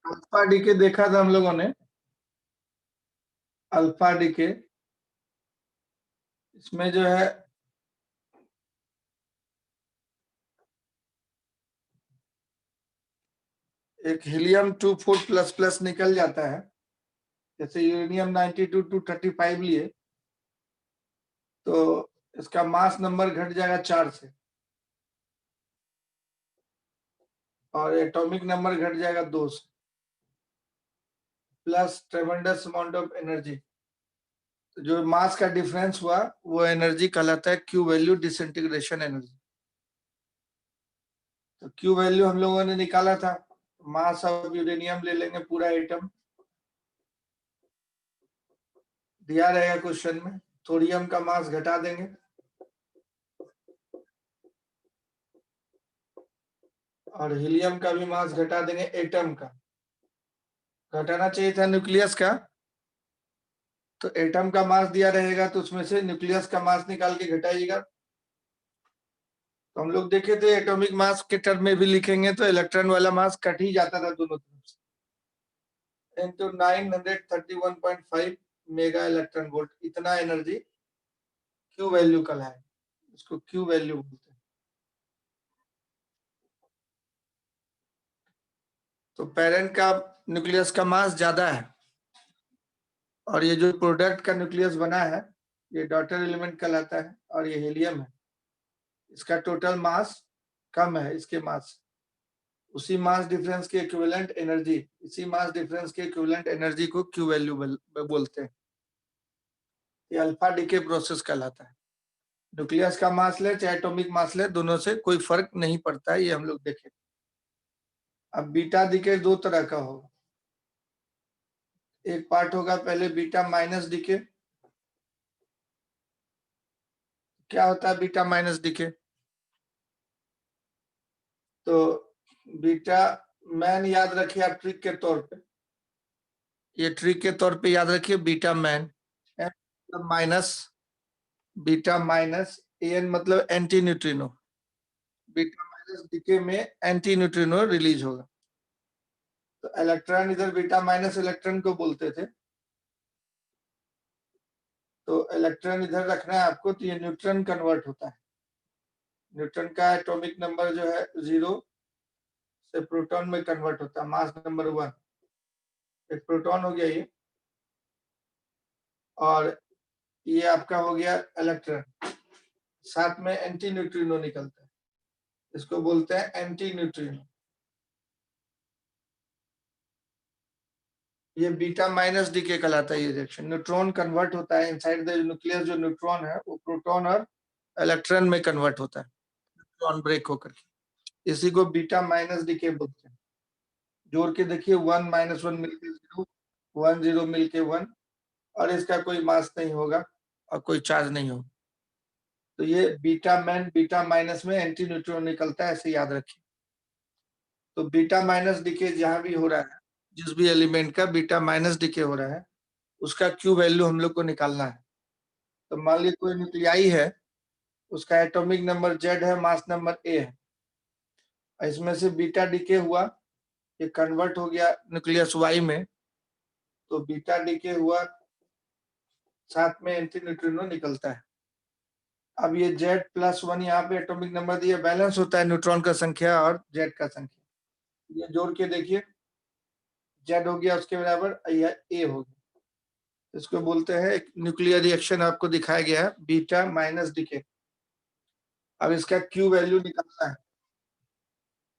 Alpha decay देखा था हम लोगों ने, अल्फा डीके। इसमें जो है एक हीलियम 24++ निकल जाता है, जैसे यूरेनियम 92 टू 35 लिए तो इसका मास नंबर घट जाएगा 4 से, और एटॉमिक नंबर घट जाएगा 2 से, प्लस ट्रेमेंडस अमाउंट ऑफ एनर्जी। तो जो मास का डिफरेंस हुआ वो एनर्जी कहलाता है क्यू वैल्यू, डिसइंटीग्रेशन एनर्जी। तो क्यू वैल्यू हम लोगों ने निकाला था, मास ऑफ यूरेनियम ले लेंगे पूरा एटम, दिया रहेगा क्वेश्चन में। थोरियम का मास घटा देंगे, और हीलियम का भी मास घटा देंगे, एटम का घटाना चाहिए था न्यूक्लियस का। तो एटम का मास दिया रहेगा तो उसमें से न्यूक्लियस का मास निकाल के घटाइएगा। तो हम लोग देखे थे एटॉमिक मास के टर्म में भी लिखेंगे तो इलेक्ट्रॉन वाला मास कट ही जाता था दोनों तरफ से, इनटू 931.5 मेगा इलेक्ट्रॉन वोल्ट, इतना एनर्जी क्यू वैल्यू का है, इसको क्यू वैल्यू बोलते हैं। तो पेरेंट का न्यूक्लियस का मास ज्यादा है, और ये जो प्रोडक्ट का न्यूक्लियस बना है ये डॉटर एलिमेंट कहलाता है, और ये हीलियम है, इसका टोटल मास कम है इसके मास। उसी मास डिफरेंस के इक्विवेलेंट एनर्जी, इसी मास डिफरेंस के इक्विवेलेंट एनर्जी को क्यू वैल्यू बोलते हैं। ये अल्फा डीके प्रोसेस कहलाता है। न्यूक्लियस का मास ले चाहे एटॉमिक मास ले, दोनों से कोई फर्क नहीं पड़ता है, ये हम लोग देखें। अब बीटा डीके दो तरह का होगा, एक पार्ट होगा पहले बीटा माइनस डीके। क्या होता है बीटा माइनस डीके? तो बीटा मैन याद रखिए आप ट्रिक के तौर पे, ये ट्रिक के तौर पे याद रखिए, beta man minus, beta minus n मतलब anti neutrino, beta minus decay में एंटी न्यूट्रिनो रिलीज होगा। तो इलेक्ट्रॉन इधर बीटा माइनस इलेक्ट्रॉन को बोलते थे, तो इलेक्ट्रॉन इधर रखना है आपको, तो ये न्यूट्रॉन कन्वर्ट होता है। न्यूट्रॉन का एटॉमिक नंबर जो है 0 से प्रोटॉन में कन्वर्ट होता है, मास नंबर 1, एक प्रोटॉन हो गया ये, और ये आपका हो गया इलेक्ट्रॉन, साथ में एंटी न्यूट्रिनो निकलता है, इसको बोलते हैं एंटी न्यूट्रिनो। ये बीटा माइनस डीके कहलाता है ये रिएक्शन। न्यूट्रॉन कन्वर्ट होता है इनसाइड द न्यूक्लियस, जो न्यूट्रॉन है वो प्रोटॉन और इलेक्ट्रॉन में कन्वर्ट होता है, न्यूट्रॉन ब्रेक होकर के, इसी को बीटा माइनस डीके बोलते हैं। जोड़ के देखिए 1 - 1 मिलके 0, 1 0 मिलके 1, और इसका कोई मास नहीं होगा और कोई चार्ज नहीं होगा। तो ये बीटा मैन बीटा माइनस में एंटी न्यूट्रॉन निकलता है, ऐसे याद रखिए। तो बीटा माइनस डीके जहां भी हो रहा है, जिस भी एलिमेंट का बीटा माइनस डीके हो रहा है, उसका क्यू वैल्यू हम लोग को निकालना है। तो मान लीजिए कोई न्यूक्लियाई है, उसका एटॉमिक नंबर Z है, मास नंबर A है, इसमें से बीटा डीके हुआ, ये कन्वर्ट हो गया न्यूक्लियस Y में, तो बीटा डीके हुआ, साथ में एंटी न्यूट्रिनो निकलता है। अब ये Z+1 यहाँ पे एटॉमिक नंबर दिया, बैलेंस होता है न्यूट्रॉन का संख्या और Z का संख्या, ये जोड़ के देखिए Z हो गया उसके बराबर, यह A हो गया, इसको बोलते हैं एक न्यूक्लियर रिएक्शन आपको दिखाया गया है, बीटा माइनस डीके। अब इसका क्यू वैल्यू निकलना है,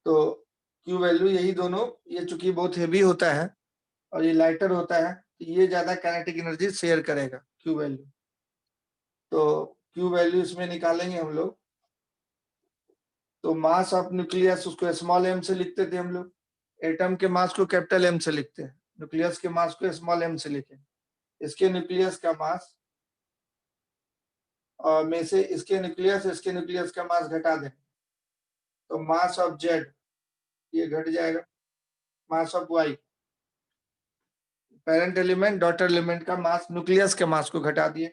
तो क्यू वैल्यू यही दोनों, ये चूंकि बहुत हेवी होता है और ये लाइटर होता है, तो ये ज्यादा काइनेटिक एनर्जी शेयर करेगा क्यू वैल्यू। तो क्यू वैल्यू इसमें निकालेंगे हम लोग। तो मास ऑफ न्यूक्लियस उसको स्मॉल m से लिखते थे हम लोग, एटम के मास को कैपिटल M से लिखते हैं, न्यूक्लियस के मास को स्मॉल m से लिखें। इसके न्यूक्लियस का मास और में से इसके न्यूक्लियस का मास घटा दें, तो मास ऑफ Z ये घट जाएगा, mass of Y, parent element daughter element का मास, न्यूक्लियस के मास को घटा दिए,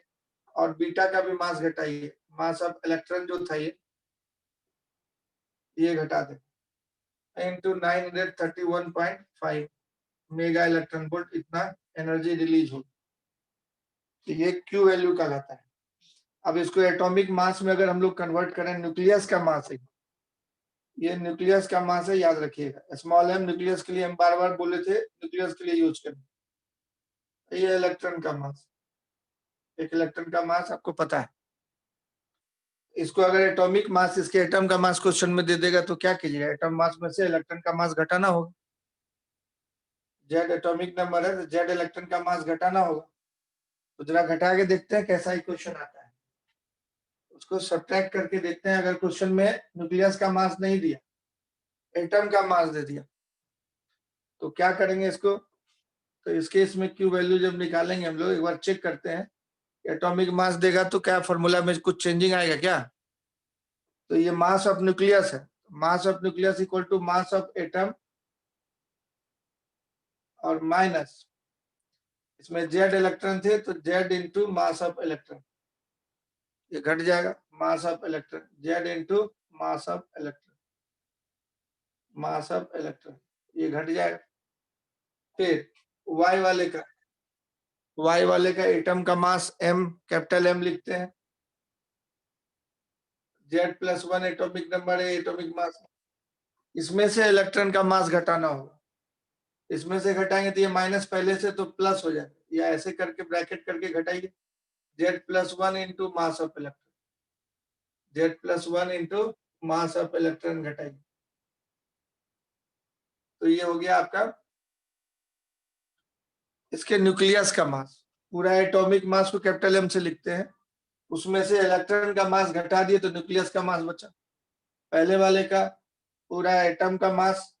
और बीटा का भी मास घटाइए, मास ऑफ इलेक्ट्रॉन जो था ये घटा दें, इनटू 931.5। मेगा इलेक्ट्रॉन वोल्ट इतना एनर्जी रिलीज होगी। तो ये क्यू वैल्यू कहलाता है। अब इसको एटॉमिक मास में अगर हम लोग कन्वर्ट करें, न्यूक्लियस का मास है, ये न्यूक्लियस का मास है, याद रखिएगा। स्मॉल एम न्यूक्लियस के लिए हम बार बार बोले थे, न्यूक्लियस के लिए यूज करें। ये इलेक्ट्रॉन का मास, एक इलेक्ट्रॉन का मास आपको पता है। इसको अगर एटॉमिक मास, इसके एटम का मास क्वेश्चन में दे देगा तो क्या कीजिएगा? एटम मास में से इलेक्ट्रॉन का मास घटाना होगा। जेड एटॉमिक नंबर है तो जेड इलेक्ट्रॉन का मास घटाना होगा। तो जरा घटा के देखते हैं कैसा इक्वेशन आता है। उसको सब्ट्रैक्ट करके देखते हैं। अगर क्वेश्चन में न्यूक्लियस का मास नहीं दिया, एटम का मास दे दिया, तो क्या करेंगे इसको? तो इस केस में क्यू वैल्यू जब निकालेंगे हम लोग, एक बार चेक करते हैं। एटॉमिक मास देगा तो क्या फॉर्मूला में कुछ चेंजिंग आएगा क्या? तो ये मास ऑफ न्यूक्लियस है। Mass of nucleus equal to mass of atom और माइनस, इसमें जेड इलेक्ट्रॉन थे तो Z into mass of electron, ये घट जाएगा। Mass of electron, Z into mass of electron, mass of electron, ये घट जाएगा। फिर वाई वाले का एटम का मास एम, कैपिटल एम लिखते हैं। Z plus one atomic number है, एटॉमिक मास। इसमें से इलेक्ट्रॉन का मास घटाना होगा। इसमें से घटाएंगे तो ये माइनस पहले से तो प्लस हो जाएगा, या ऐसे करके ब्रैकेट करके घटाइए। Z plus one into mass of electron, Z plus one into mass of electron घटाइए। तो ये हो गया आपका इसके न्यूक्लियस का मास। पूरा एटॉमिक मास को कैपिटल एम से लिखते हैं, उसमें से इलेक्ट्रॉन का मास घटा दिए तो न्यूक्लियस का मास बचा। पहले वाले का पूरा एटम का मास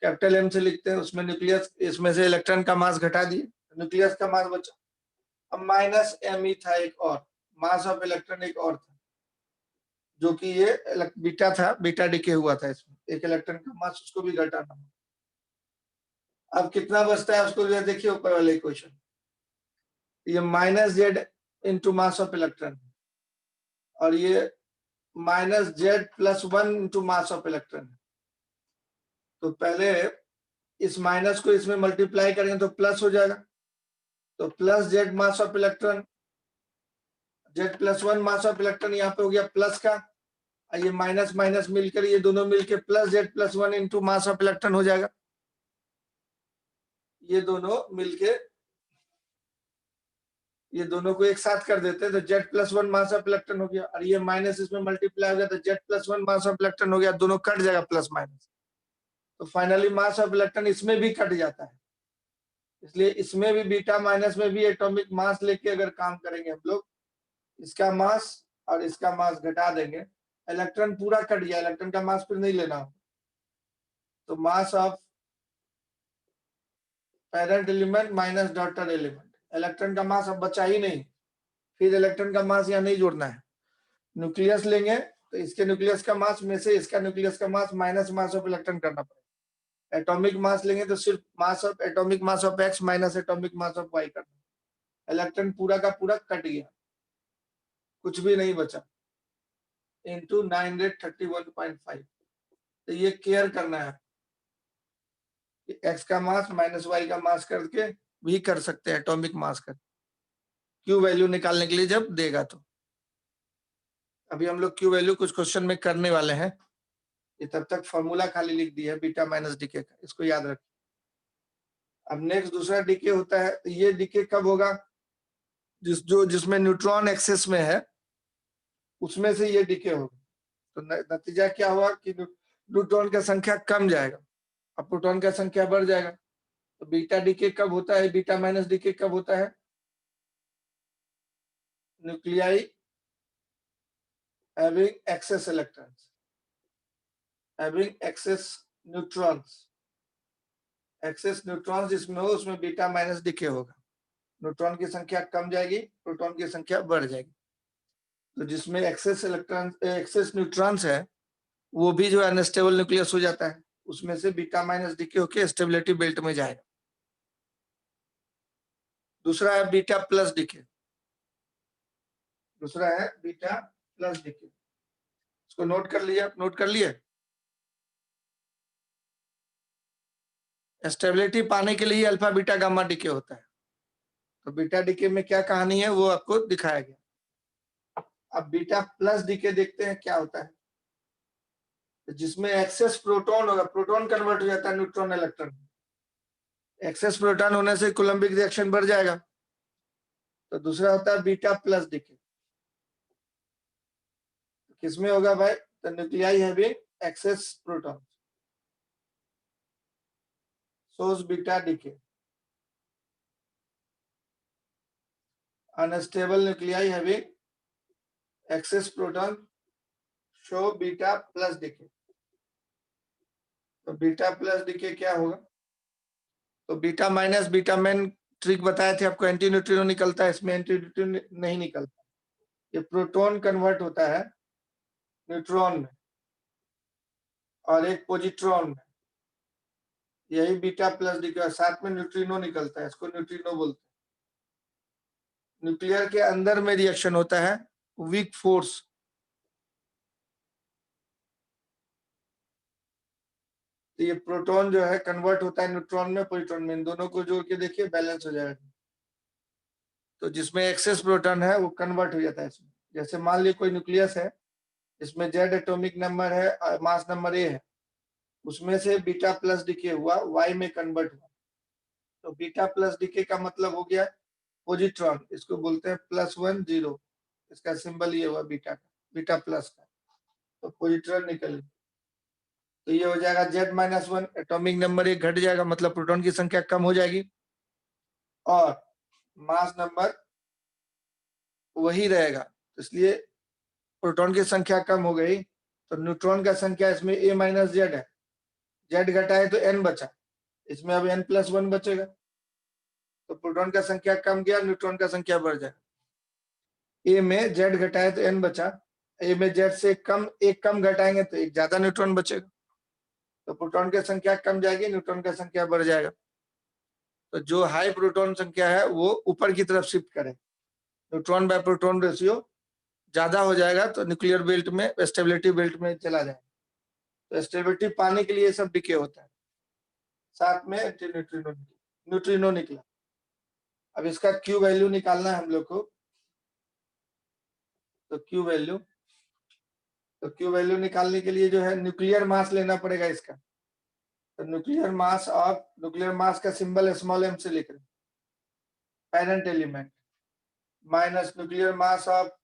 कैपिटल एम से लिखते हैं, उसमें न्यूक्लियस, इसमें से इलेक्ट्रॉन का मास घटा दिए, न्यूक्लियस का मास बचा। अब माइनस एम ही था एक और, मास ऑफ इलेक्ट्रॉन एक और था, जो कि ये बीटा था, बीटा डिके हुआ था इसमें, एक इलेक्ट्रॉन का मास, उसको भी घटाना। अब कितना बचता है उसको जो देखिए ऊपर वाले इक्वेशन, ये minus Z into mass of electron, और ये minus Z plus one into mass of electron. तो पहले इस माइनस को इसमें मल्टीप्लाई करेंगे तो प्लस हो जाएगा, तो plus Z mass of electron, Z plus one mass of electron यहाँ पे हो गया प्लस का, ये माइनस माइनस मिलकर ये दोनों मिलकर plus Z plus one into mass of electron हो जाएगा। ये दोनों मिलके, ये दोनों को एक साथ कर देते हैं तो Z plus one mass of electron हो गया, और ये माइनस इसमें मल्टीप्लाई हो गया तो Z plus one mass of electron हो गया, दोनों कट जाएगा प्लस माइनस। तो फाइनली मास ऑफ इलेक्ट्रॉन इसमें भी कट जाता है, इसलिए इसमें भी बीटा माइनस में भी एटॉमिक मास लेके अगर काम करेंगे हम लोग, इसका मास और इसका मास घटा देंगे, इलेक्ट्रॉन पूरा कट गया, इलेक्ट्रॉन का मास फिर नहीं लेना हो, तो mass of parent element minus daughter element, electron का मास अब बचा ही नहीं, फिर इलेक्ट्रॉन का मास यहाँ नहीं जोड़ना है। न्यूक्लियस लेंगे तो इसके न्यूक्लियस का मास में से इसका न्यूक्लियस का mass minus mass of electron करना पड़ेगा। एटॉमिक मास लेंगे तो सिर्फ mass of atomic mass of X minus atomic mass of Y करना। इलेक्ट्रॉन पूरा का पूरा कट गया, कुछ भी नहीं बचा, इंटू 931.5। तो ये केयर करना है, एक्स का मास माइनस वाई का मास करके भी कर सकते हैं एटॉमिक मास कर, क्यू वैल्यू निकालने के लिए जब देगा तो। अभी हम लोग क्यू वैल्यू कुछ क्वेश्चन में करने वाले हैं, ये तब तक फॉर्मूला खाली लिख दिया है बीटा माइनस डीके का, इसको याद रखिए। अब नेक्स्ट दूसरा डीके होता है, तो ये डीके कब होगा? जिसमें न्यूट्रॉन एक्सेस में है उसमें से ये डीके होगा। तो नतीजा क्या हुआ कि न्यूट्रॉन का संख्या कम जाएगा और प्रोटॉन का संख्या बढ़ जाएगा। तो बीटा डीके कब होता है, बीटा माइनस डीके कब होता है? Nuclei having excess electrons, having excess neutrons, excess neutron जिसमें हो उसमें बीटा माइनस डीके होगा, न्यूट्रॉन की संख्या कम जाएगी, प्रोटॉन की संख्या बढ़ जाएगी। तो जिसमें एक्सेस इलेक्ट्रॉन, एक्सेस न्यूट्रॉन्स है, वो भी जो अनस्टेबल न्यूक्लियस हो जाता है, उसमें से बीटा माइनस डीके होके स्टेबिलिटी बेल्ट में जाएगा। दूसरा है बीटा प्लस डीके, दूसरा है बीटा प्लस डीके, इसको नोट कर लिया, नोट कर लिए? स्टेबिलिटी पाने के लिए अल्फा बीटा गामा डीके होता है। तो बीटा डीके में क्या कहानी है वो आपको दिखाया गया। अब बीटा प्लस डीके देखते हैं क्या होता है। तो जिसमें एक्सेस प्रोटॉन होगा, प्रोटॉन कन्वर्ट हो जाता है न्यूट्रॉन इलेक्ट्रॉन। एक्सेस प्रोटॉन होने से कूलम्बिक रिएक्शन बढ़ जाएगा। तो दूसरा होता है बीटा प्लस डीके। किसमें होगा भाई? तो nuclei having excess proton, shows beta decay. Unstable nuclei having excess proton show beta plus decay. तो बीटा प्लस डीके क्या होगा? तो beta minus beta man trick बताए थे आपको, एंटी न्यूट्रिनो निकलता है, इसमें एंटी न्यूट्रिनो नहीं निकलता। ये प्रोटॉन कन्वर्ट होता है न्यूट्रॉन में और एक पॉजिट्रॉन में, यही बीटा प्लस डीके। साथ में न्यूट्रिनो निकलता है, इसको न्यूट्रिनो बोलते हैं। न्यूक्लियर के अंदर में रिएक्शन होता है वीक फोर्स। तो ये प्रोटॉन जो है कन्वर्ट होता है न्यूट्रॉन में, पॉजिट्रॉन में, इन दोनों को जोड़ के देखिए बैलेंस हो जाएगा। तो जिसमें एक्सेस प्रोटॉन है वो कन्वर्ट हो जाता है इसमें। जैसे मान लीजिए कोई न्यूक्लियस है, इसमें जेड एटॉमिक नंबर है और मास नंबर ए है, उसमें से बीटा प्लस डीके हुआ, वाई में कन्वर्ट हुआ। तो बीटा प्लस डीके का मतलब हो गया पॉजिट्रॉन, इसको बोलते हैं +1 0। इसका सिंबल ये हुआ बीटा का, बीटा प्लस का। तो पॉजिट्रॉन निकल, तो ये हो जाएगा Z-1, एटॉमिक नंबर एक घट जाएगा, मतलब प्रोटॉन की संख्या कम हो जाएगी और मास नंबर वही रहेगा। इसलिए प्रोटॉन की संख्या कम हो गई तो न्यूट्रॉन का संख्या इसमें A-Z है, Z घटाए तो N बचा, इसमें अब N+1 बचेगा। तो प्रोटॉन का संख्या कम गया, न्यूट्रॉन का संख्या बढ़ जाएगा। A में Z घटाए तो N बचा, A में Z से एक कम घटाएंगे तो एक ज्यादा न्यूट्रॉन बचेगा। तो प्रोटॉन की संख्या कम जाएगी, न्यूट्रॉन का संख्या बढ़ जाएगा। तो जो हाई प्रोटॉन संख्या है वो ऊपर की तरफ शिफ्ट करें, न्यूट्रॉन बाय प्रोटॉन रेशियो ज्यादा हो जाएगा तो न्यूक्लियर बेल्ट में, स्टेबिलिटी बेल्ट में चला जाएगा। तो स्टेबिलिटी पाने के लिए सब डिके होता है। साथ में न्यूट्रिनो निकला। अब इसका क्यू वैल्यू निकालना है हम लोग को। तो क्यू वैल्यू निकालने के लिए जो है न्यूक्लियर मास लेना पड़ेगा इसका। तो न्यूक्लियर मास का सिंबल स्मॉल m से लिख रहे हैं, parent element, minus nuclear mass of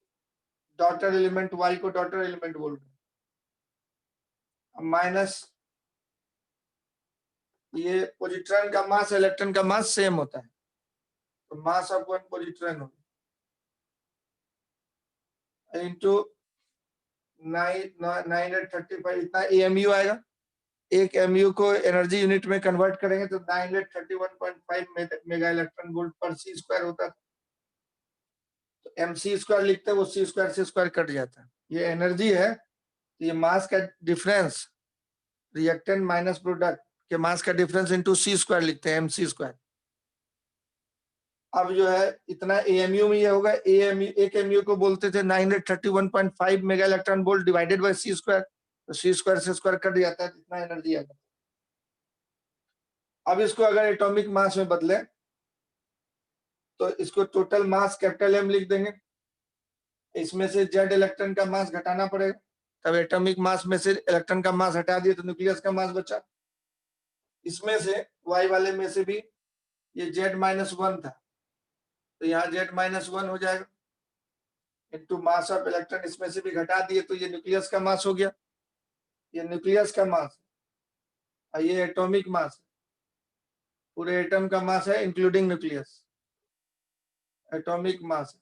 daughter element, y को डॉटर एलिमेंट बोल रहे हैं, माइनस ये पॉजिट्रॉन का मास इलेक्ट्रॉन का मास सेम होता है, तो मास ऑफ वन पॉजिट्रॉन होगा इनटू 935, इतना एमयू आएगा। एक एमयू को एनर्जी यूनिट में कन्वर्ट करेंगे तो 931.5 मेगा इलेक्ट्रॉन वोल्ट पर सी स्क्वायर होता है। तो mc स्क्वायर लिखते हैं, वो सी स्क्वायर से स्क्वायर कट जाता है। ये एनर्जी है, तो ये मास का डिफरेंस, रिएक्टेंट माइनस प्रोडक्ट के मास का डिफरेंस इनटू सी स्क्वायर लिखते हैं, mc स्क्वायर। अब जो है इतना एएमयू में ये होगा, एएमयू एक एमयू को बोलते थे 931.5 mega electron volt divided by C square, तो सी स्क्वायर से स्क्वायर कट जाता है, इतना एनर्जी आ जाता है। अब इसको अगर एटॉमिक मास में बदले तो इसको टोटल मास कैपिटल एम लिख देंगे, इसमें से जेड इलेक्ट्रॉन का मास घटाना पड़ेगा, तब एटॉमिक मास में से इलेक्ट्रॉन का मास हटा दिए तो न्यूक्लियस का मास बचा। इसमें से वाई वाले में से भी ये Z-1 था, तो यहाँ Z-1 हो जाएगा इनटू मास ऑफ इलेक्ट्रॉन, इसमें से भी घटा दिए तो ये न्यूक्लियस का मास हो गया। ये न्यूक्लियस का मास और ये एटॉमिक मास, पूरे एटम का मास है इंक्लूडिंग न्यूक्लियस, एटॉमिक मास।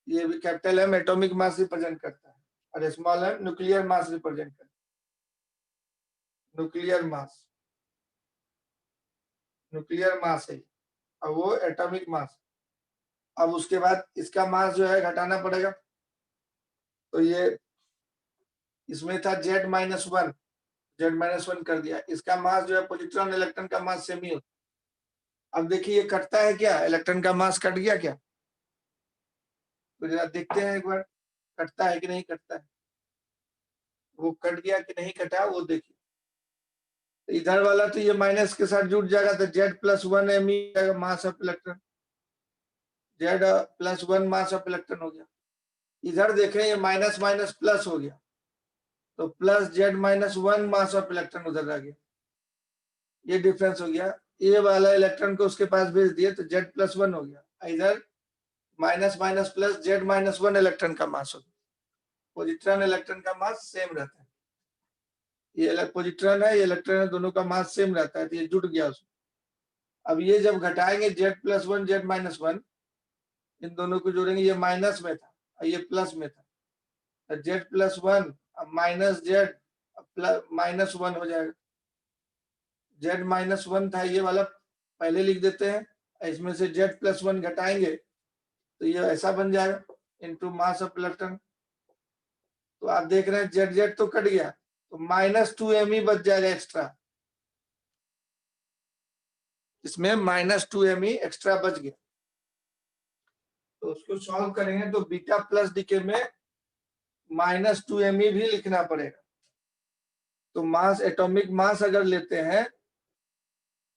ये भी capital M atomic mass represent करता है और small M nuclear mass represent करता है। न्यूक्लियर मास है और वो एटॉमिक मास। अब उसके बाद इसका मास जो है घटाना पड़ेगा, तो ये इसमें था Z-1, Z-1 कर दिया। इसका मास जो है पॉजिट्रॉन इलेक्ट्रॉन का मास सेम ही होता है। अब देखिए ये कटता है क्या, इलेक्ट्रॉन का मास कट गया क्या? तो जरा देखते हैं एक बार कटता है कि नहीं कटता है। वो कट गया कि नहीं कटा वो देखिए। इधर वाला तो ये माइनस के साथ जुड़ जाएगा, तो Z+1 me जाएगा mass of electron, Z+1 mass of electron हो गया। इधर देखें ये माइनस माइनस प्लस हो गया, तो plus Z-1 mass of electron उधर आ गया, ये डिफरेंस हो गया। ये वाला इलेक्ट्रॉन को उसके पास भेज दिए तो Z+1 हो गया, इधर minus minus plus Z-1 electron का मास हो गया। पॉजिट्रॉन इलेक्ट्रॉन का मास सेम रहता है, ये पॉजिट्रॉन है, ये इलेक्ट्रॉन है, दोनों का मास सेम रहता है, तो ये जुड़ गया उसमें। अब ये जब घटाएंगे Z+1 Z-1, इन दोनों को जोड़ेंगे, ये माइनस में था और ये प्लस में था, तो Z+1 माइनस Z -1 हो जाएगा। Z-1 था ये वाला, पहले लिख देते हैं, इसमें से Z+1 घटाएंगे तो ये ऐसा बन जाएगा इनटू मास ऑफ इलेक्ट्रॉन। तो आप देख रहे हैं Z तो कट गया, तो -2 me बच जाएगा एक्स्ट्रा, इसमें -2 me एक्स्ट्रा बच गया। तो उसको सॉल्व करेंगे तो बीटा प्लस डीके में -2 me भी लिखना पड़ेगा। तो मास, एटॉमिक मास अगर लेते हैं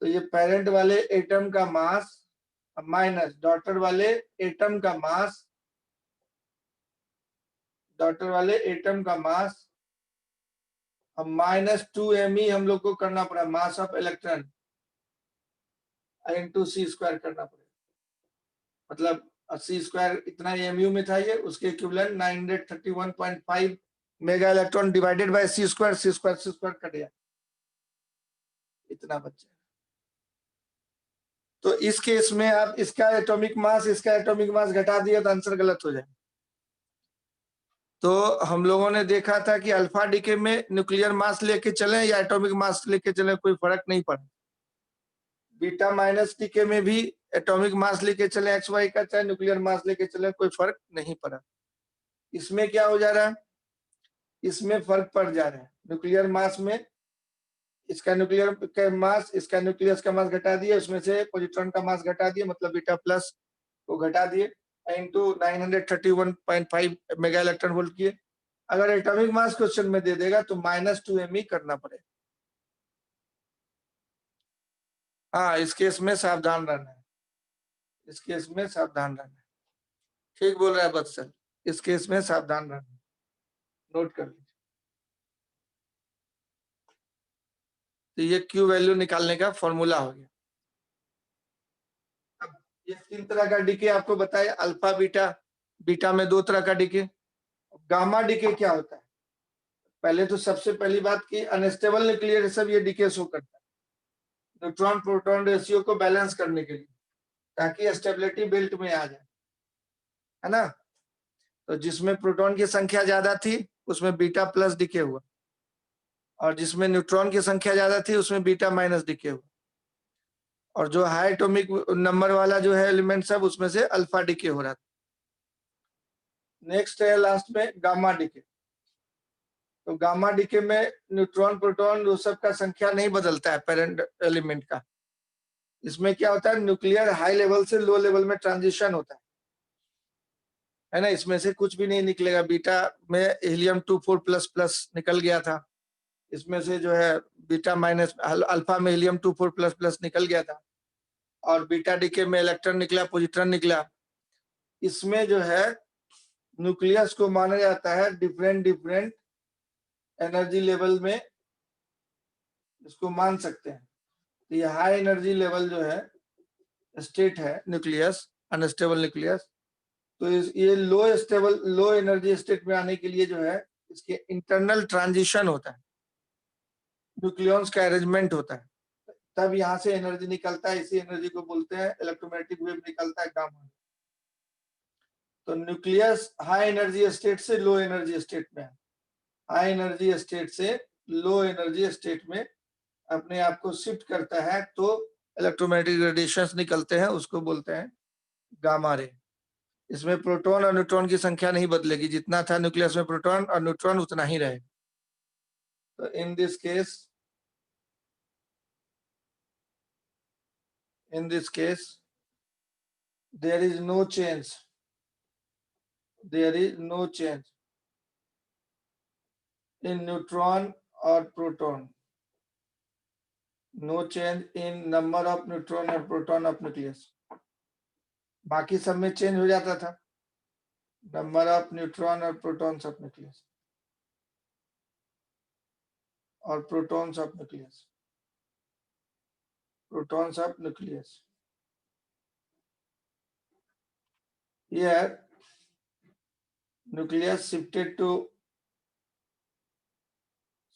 तो ये पेरेंट वाले एटम का मास माइनस डॉटर वाले एटम का मास, डॉटर वाले एटम का मास, अब -2 me हम लोग को करना पड़ा मास ऑफ इलेक्ट्रॉन इंटू C² करना पड़ेगा, मतलब C² इतना mu में था ये, उसके equivalent 931.5 mega electron divided by C² cut गया, इतना बच जाएगा। तो इस केस में आप इसका एटॉमिक मास घटा दिया तो आंसर गलत हो जाए। तो हम लोगों ने देखा था कि अल्फा डीके में न्यूक्लियर मास लेके चले या एटॉमिक मास लेके चले कोई फर्क नहीं पड़ा। बीटा माइनस डीके में भी एटॉमिक मास लेके चले XY का, चाहे न्यूक्लियर मास लेके चले, कोई फर्क नहीं पड़ा। इसमें क्या हो जा रहा है, इसमें फर्क पड़ जा रहा है। न्यूक्लियर मास में इसका न्यूक्लियर का मास, इसका न्यूक्लियस का मास घटा दिए, उसमें से पॉजिट्रॉन का मास घटा दिए, मतलब बीटा प्लस को घटा दिए, इंटू 931.5 मेगा इलेक्ट्रॉन वोल्ट किए। अगर एटॉमिक मास क्वेश्चन में दे देगा तो -2 me करना पड़ेगा। हाँ, इस केस में सावधान रहना है, इस केस में सावधान रहना है। ठीक बोल रहा है बत्सल, इस केस में सावधान रहना है, नोट कर लीजिए। तो ये Q वैल्यू निकालने का फॉर्मूला हो गया। अब ये 3 तरह का डीके आपको बताया, अल्फा बीटा, बीटा में 2 तरह का डीके। गामा डीके क्या होता है, पहले तो सबसे पहली बात की अनस्टेबल न्यूक्लियर सब ये डीके शो करता है, न्यूट्रॉन प्रोटॉन रेशियो को बैलेंस करने के लिए, ताकि स्टेबिलिटी बेल्ट में आ जाए, है ना। तो जिसमें प्रोटॉन की संख्या ज्यादा थी उसमें बीटा प्लस डीके हुआ, और जिसमें न्यूट्रॉन की संख्या ज्यादा थी उसमें बीटा माइनस डीके हुआ, और जो हाई एटॉमिक नंबर वाला जो है एलिमेंट सब, उसमें से अल्फा डीके हो रहा था। नेक्स्ट है लास्ट में गामा डीके। तो गामा डीके में न्यूट्रॉन प्रोटॉन वो सब का संख्या नहीं बदलता है पेरेंट एलिमेंट का। इसमें क्या होता है, न्यूक्लियर हाई लेवल से लो लेवल में ट्रांजिशन होता है ना। इसमें से कुछ भी नहीं निकलेगा, बीटा में He2 4++ निकल गया था, इसमें से जो है बीटा माइनस अल्फा में He2 4++ निकल गया था, और बीटा डीके में इलेक्ट्रॉन निकला, पॉजिट्रॉन निकला। इसमें जो है न्यूक्लियस को माना जाता है डिफरेंट एनर्जी लेवल में, इसको मान सकते हैं। तो ये हाई एनर्जी लेवल जो है स्टेट है न्यूक्लियस, अनस्टेबल न्यूक्लियस। तो ये लो एनर्जी स्टेट में आने के लिए जो है इसके इंटरनल ट्रांजिशन होता है, न्यूक्लियॉन्स का अरेंजमेंट होता है, तब यहाँ से एनर्जी निकलता है। इसी एनर्जी को बोलते हैं इलेक्ट्रोमैग्नेटिक वेव निकलता है गामा। तो न्यूक्लियस हाई एनर्जी स्टेट से लो एनर्जी स्टेट में, हाई एनर्जी स्टेट से लो एनर्जी स्टेट में अपने आप को शिफ्ट करता है, तो इलेक्ट्रोमैग्नेटिक रेडिएशंस निकलते हैं, उसको बोलते हैं गामा रे। इसमें प्रोटॉन और न्यूट्रॉन की संख्या नहीं बदलेगी, जितना था न्यूक्लियस में प्रोटॉन और न्यूट्रॉन उतना ही रहेगा। तो in this case there is no change in neutron or proton, no change in number of neutron और प्रोटॉन ऑफ न्यूक्लियस। बाकी सब में चेंज हो जाता था, नंबर ऑफ न्यूट्रॉन और प्रोटॉन्स ऑफ न्यूक्लियस और protons of nucleus, protons of nucleus. Here nucleus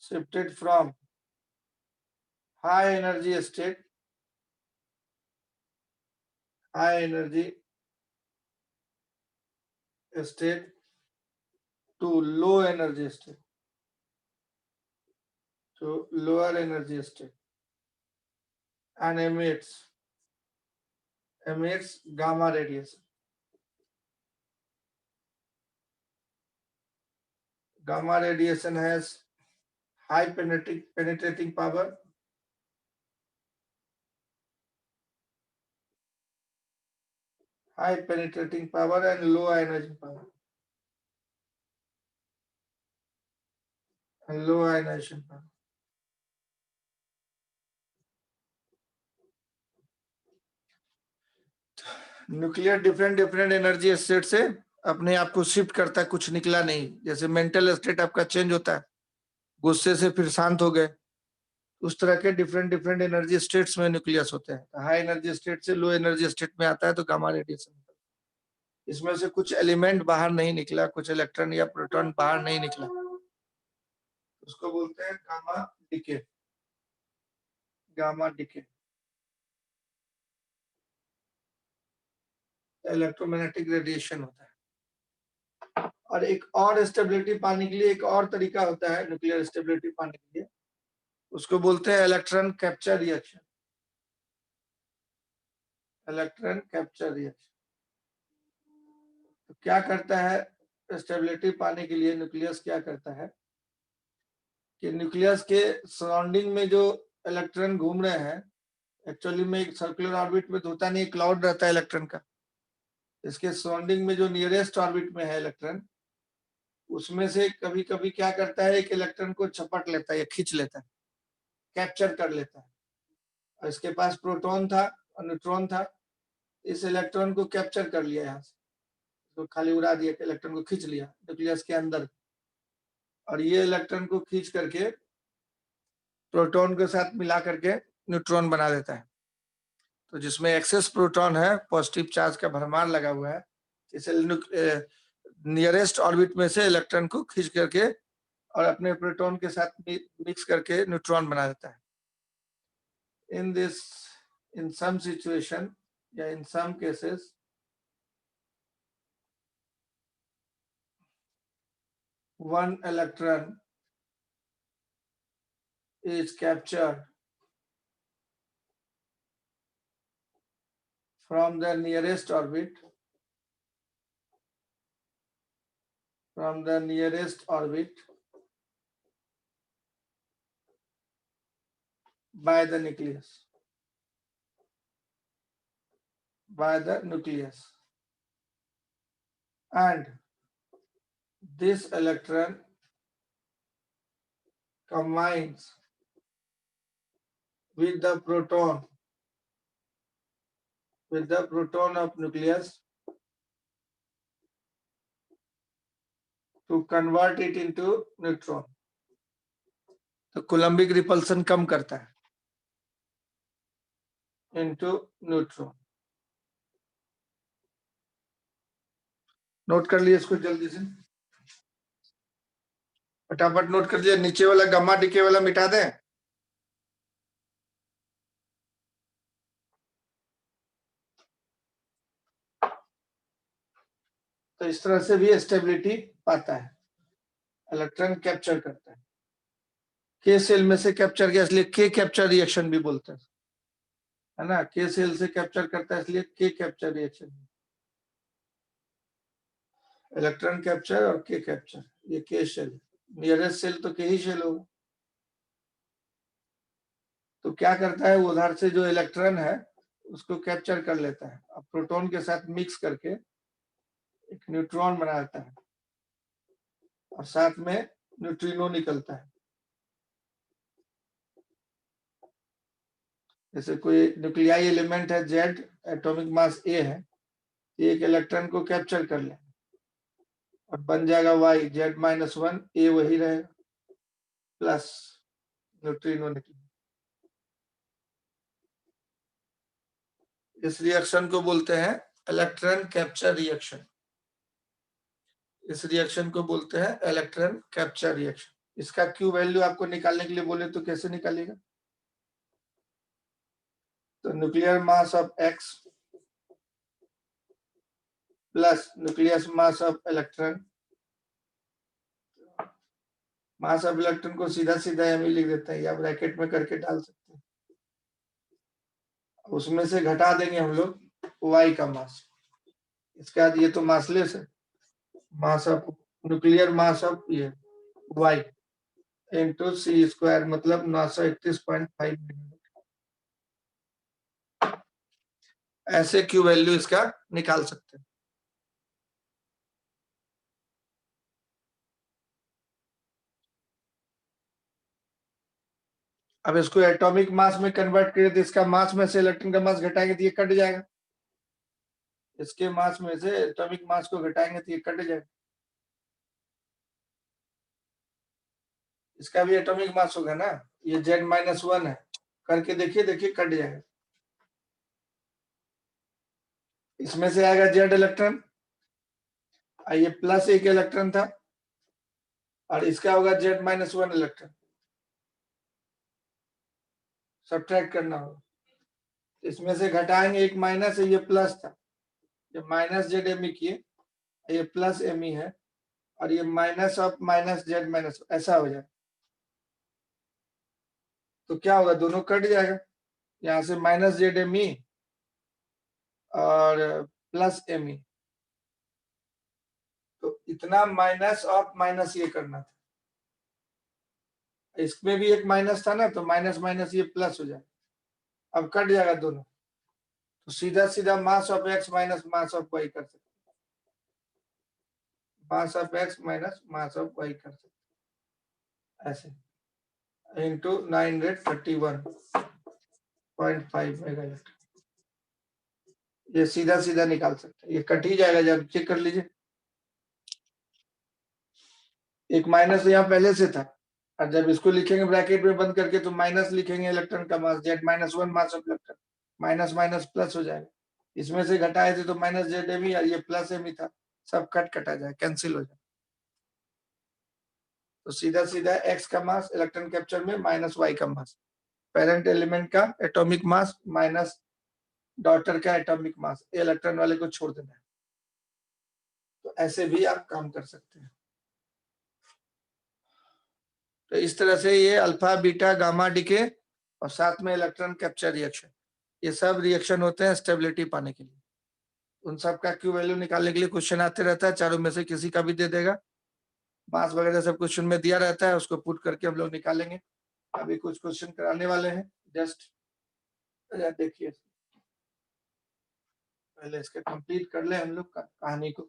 shifted from high energy state to low energy state, to lower energy state, and emits gamma radiation. Gamma radiation has high penetrating power, and low ionizing power, and low ionization power. Nuclear different energy state से अपने आप को shift करता है, कुछ निकला नहीं। जैसे मेंटल स्टेट आपका चेंज होता है, गुस्से से फिर शांत हो गए, उस तरह के डिफरेंट एनर्जी स्टेट्स में न्यूक्लियस होते हैं। हाई एनर्जी स्टेट से लो एनर्जी स्टेट में आता है तो गामा रेडिएशन। इसमें से कुछ एलिमेंट बाहर नहीं निकला, कुछ इलेक्ट्रॉन या प्रोटॉन बाहर नहीं निकला, उसको बोलते हैं gamma decay. Gamma decay electromagnetic radiation होता है। और एक और स्टेबिलिटी पाने के लिए एक और तरीका होता है न्यूक्लियर स्टेबिलिटी पाने के लिए, उसको बोलते हैं electron capture reaction. Electron capture reaction तो क्या करता है, स्टेबिलिटी पाने के लिए न्यूक्लियस क्या करता है कि न्यूक्लियस के सराउंडिंग में जो इलेक्ट्रॉन घूम रहे हैं, एक्चुअली में एक सर्कुलर ऑर्बिट में तो होता नहीं, क्लाउड रहता है इलेक्ट्रॉन का। इसके सराउंडिंग में जो नियरेस्ट ऑर्बिट में है इलेक्ट्रॉन, उसमें से कभी कभी क्या करता है, एक इलेक्ट्रॉन को झपट लेता है या खींच लेता है, कैप्चर कर लेता है। और इसके पास प्रोटॉन था और न्यूट्रॉन था, इस इलेक्ट्रॉन को कैप्चर कर लिया, यहाँ से तो खाली उड़ा दिया, इलेक्ट्रॉन को खींच लिया न्यूक्लियस के अंदर, और ये इलेक्ट्रॉन को खींच करके प्रोटॉन के साथ मिला करके न्यूट्रॉन बना देता है। तो जिसमें एक्सेस प्रोटॉन है, पॉजिटिव चार्ज का भरमार लगा हुआ है, इसे नियरेस्ट ऑर्बिट में से इलेक्ट्रॉन को खींच करके और अपने प्रोटॉन के साथ मिक्स करके न्यूट्रॉन बना देता है। in some situation या in some cases one electron is captured from the nearest orbit by the nucleus, and this electron combines with the proton of nucleus to convert it into neutron। तो Coulombic repulsion कम करता है into neutron। Note कर लिए इसको जल्दी से, फटाफट note कर लिया। नीचे वाला गामा डीके वाला मिटा दें। तो इस तरह से भी स्टेबिलिटी पाता है, इलेक्ट्रॉन कैप्चर करता है। के सेल में से कैप्चर किया, इसलिए के कैप्चर रिएक्शन भी बोलते हैं, है ना। के सेल से कैप्चर करता है इसलिए के कैप्चर रिएक्शन। इलेक्ट्रॉन कैप्चर और के कैप्चर, ये के सेल, नियरेस्ट सेल तो के ही सेल होगा। तो क्या करता है, उधर से जो इलेक्ट्रॉन है उसको कैप्चर कर लेता है, अब प्रोटॉन के साथ मिक्स करके एक न्यूट्रॉन बनाता है, और साथ में न्यूट्रिनो निकलता है। जैसे कोई न्यूक्लियाई एलिमेंट है Z, एटॉमिक मास A है, एक इलेक्ट्रॉन को कैप्चर कर ले और बन जाएगा Y, Z-1, A वही रहेगा प्लस न्यूट्रिनो निकले। इस रिएक्शन को बोलते हैं इलेक्ट्रॉन कैप्चर रिएक्शन। इस रिएक्शन को बोलते हैं इलेक्ट्रॉन कैप्चर रिएक्शन। इसका Q वैल्यू आपको निकालने के लिए बोले तो कैसे निकालेगा? तो nuclear mass of X plus nucleus mass of electron, mass of electron को सीधा सीधा एम लिख देते हैं या ब्रैकेट में करके डाल सकते हैं। उसमें से घटा देंगे हम लोग Y का मास। इसके बाद ये तो मासलेस है, mass of nuclear mass of ये Y इंटू सी स्क्वायर, मतलब 931.5। ऐसे Q वैल्यू इसका निकाल सकते हैं। अब इसको एटॉमिक मास में कन्वर्ट करें तो इसका मास में से इलेक्ट्रॉन का मास घटाएंगे तो ये कट जाएगा। इसके मास में से एटॉमिक मास को घटाएंगे तो ये कट जाएगा। इसका भी एटॉमिक मास होगा ना, ये Z-1 है, करके देखिए, देखिए कट जाएगा। इसमें से आएगा Z इलेक्ट्रॉन, ये प्लस एक इलेक्ट्रॉन था, और इसका होगा Z-1 इलेक्ट्रॉन, सब्ट्रैक्ट करना होगा। इसमें से घटाएंगे, एक माइनस है, ये प्लस था, ये माइनस Z किए, ये प्लस Me है, और ये माइनस ऑफ माइनस Z-, ऐसा हो जाए तो क्या होगा, दोनों कट जाएगा। यहाँ से माइनस Z और प्लस Me, तो इतना माइनस ऑफ माइनस ये करना था। इसमें भी एक माइनस था ना, तो माइनस माइनस ये प्लस हो जाए, अब कट जाएगा दोनों, तो सीधा सीधा mass of X minus mass of Y कर सकते, mass of X minus mass of Y कर सकते ऐसे, इंटू 931.5 मेगावाट। ये सीधा सीधा निकाल सकते हैं, ये कट ही जाएगा, जब चेक कर लीजिए। एक माइनस यहाँ पहले से था, और जब इसको लिखेंगे ब्रैकेट में बंद करके तो माइनस लिखेंगे इलेक्ट्रॉन का मास, Z-1 mass of electron, minus minus plus हो जाएगा। इसमें से घटाए थे तो माइनस Z और ये प्लस M था, सब कटा जाए, कैंसिल हो जाए, तो सीधा सीधा X का मास इलेक्ट्रॉन कैप्चर में माइनस Y का मास, पेरेंट एलिमेंट का एटॉमिक मास माइनस डॉटर का एटॉमिक मास, इलेक्ट्रॉन वाले को छोड़ देना है। तो ऐसे भी आप काम कर सकते हैं। तो इस तरह से ये अल्फा बीटा गामा डीके और साथ में इलेक्ट्रॉन कैप्चर रिएक्शन, ये सब रिएक्शन होते हैं स्टेबिलिटी पाने के लिए। उन सब का Q वैल्यू निकालने के लिए क्वेश्चन आते रहता है, चारों में से किसी का भी दे देगा, मास वगैरह सब क्वेश्चन में दिया रहता है, उसको पुट करके हम लोग निकालेंगे। अभी कुछ क्वेश्चन कराने वाले हैं, जस्ट देखिए, पहले इसके कंप्लीट कर ले हम लोग कहानी को।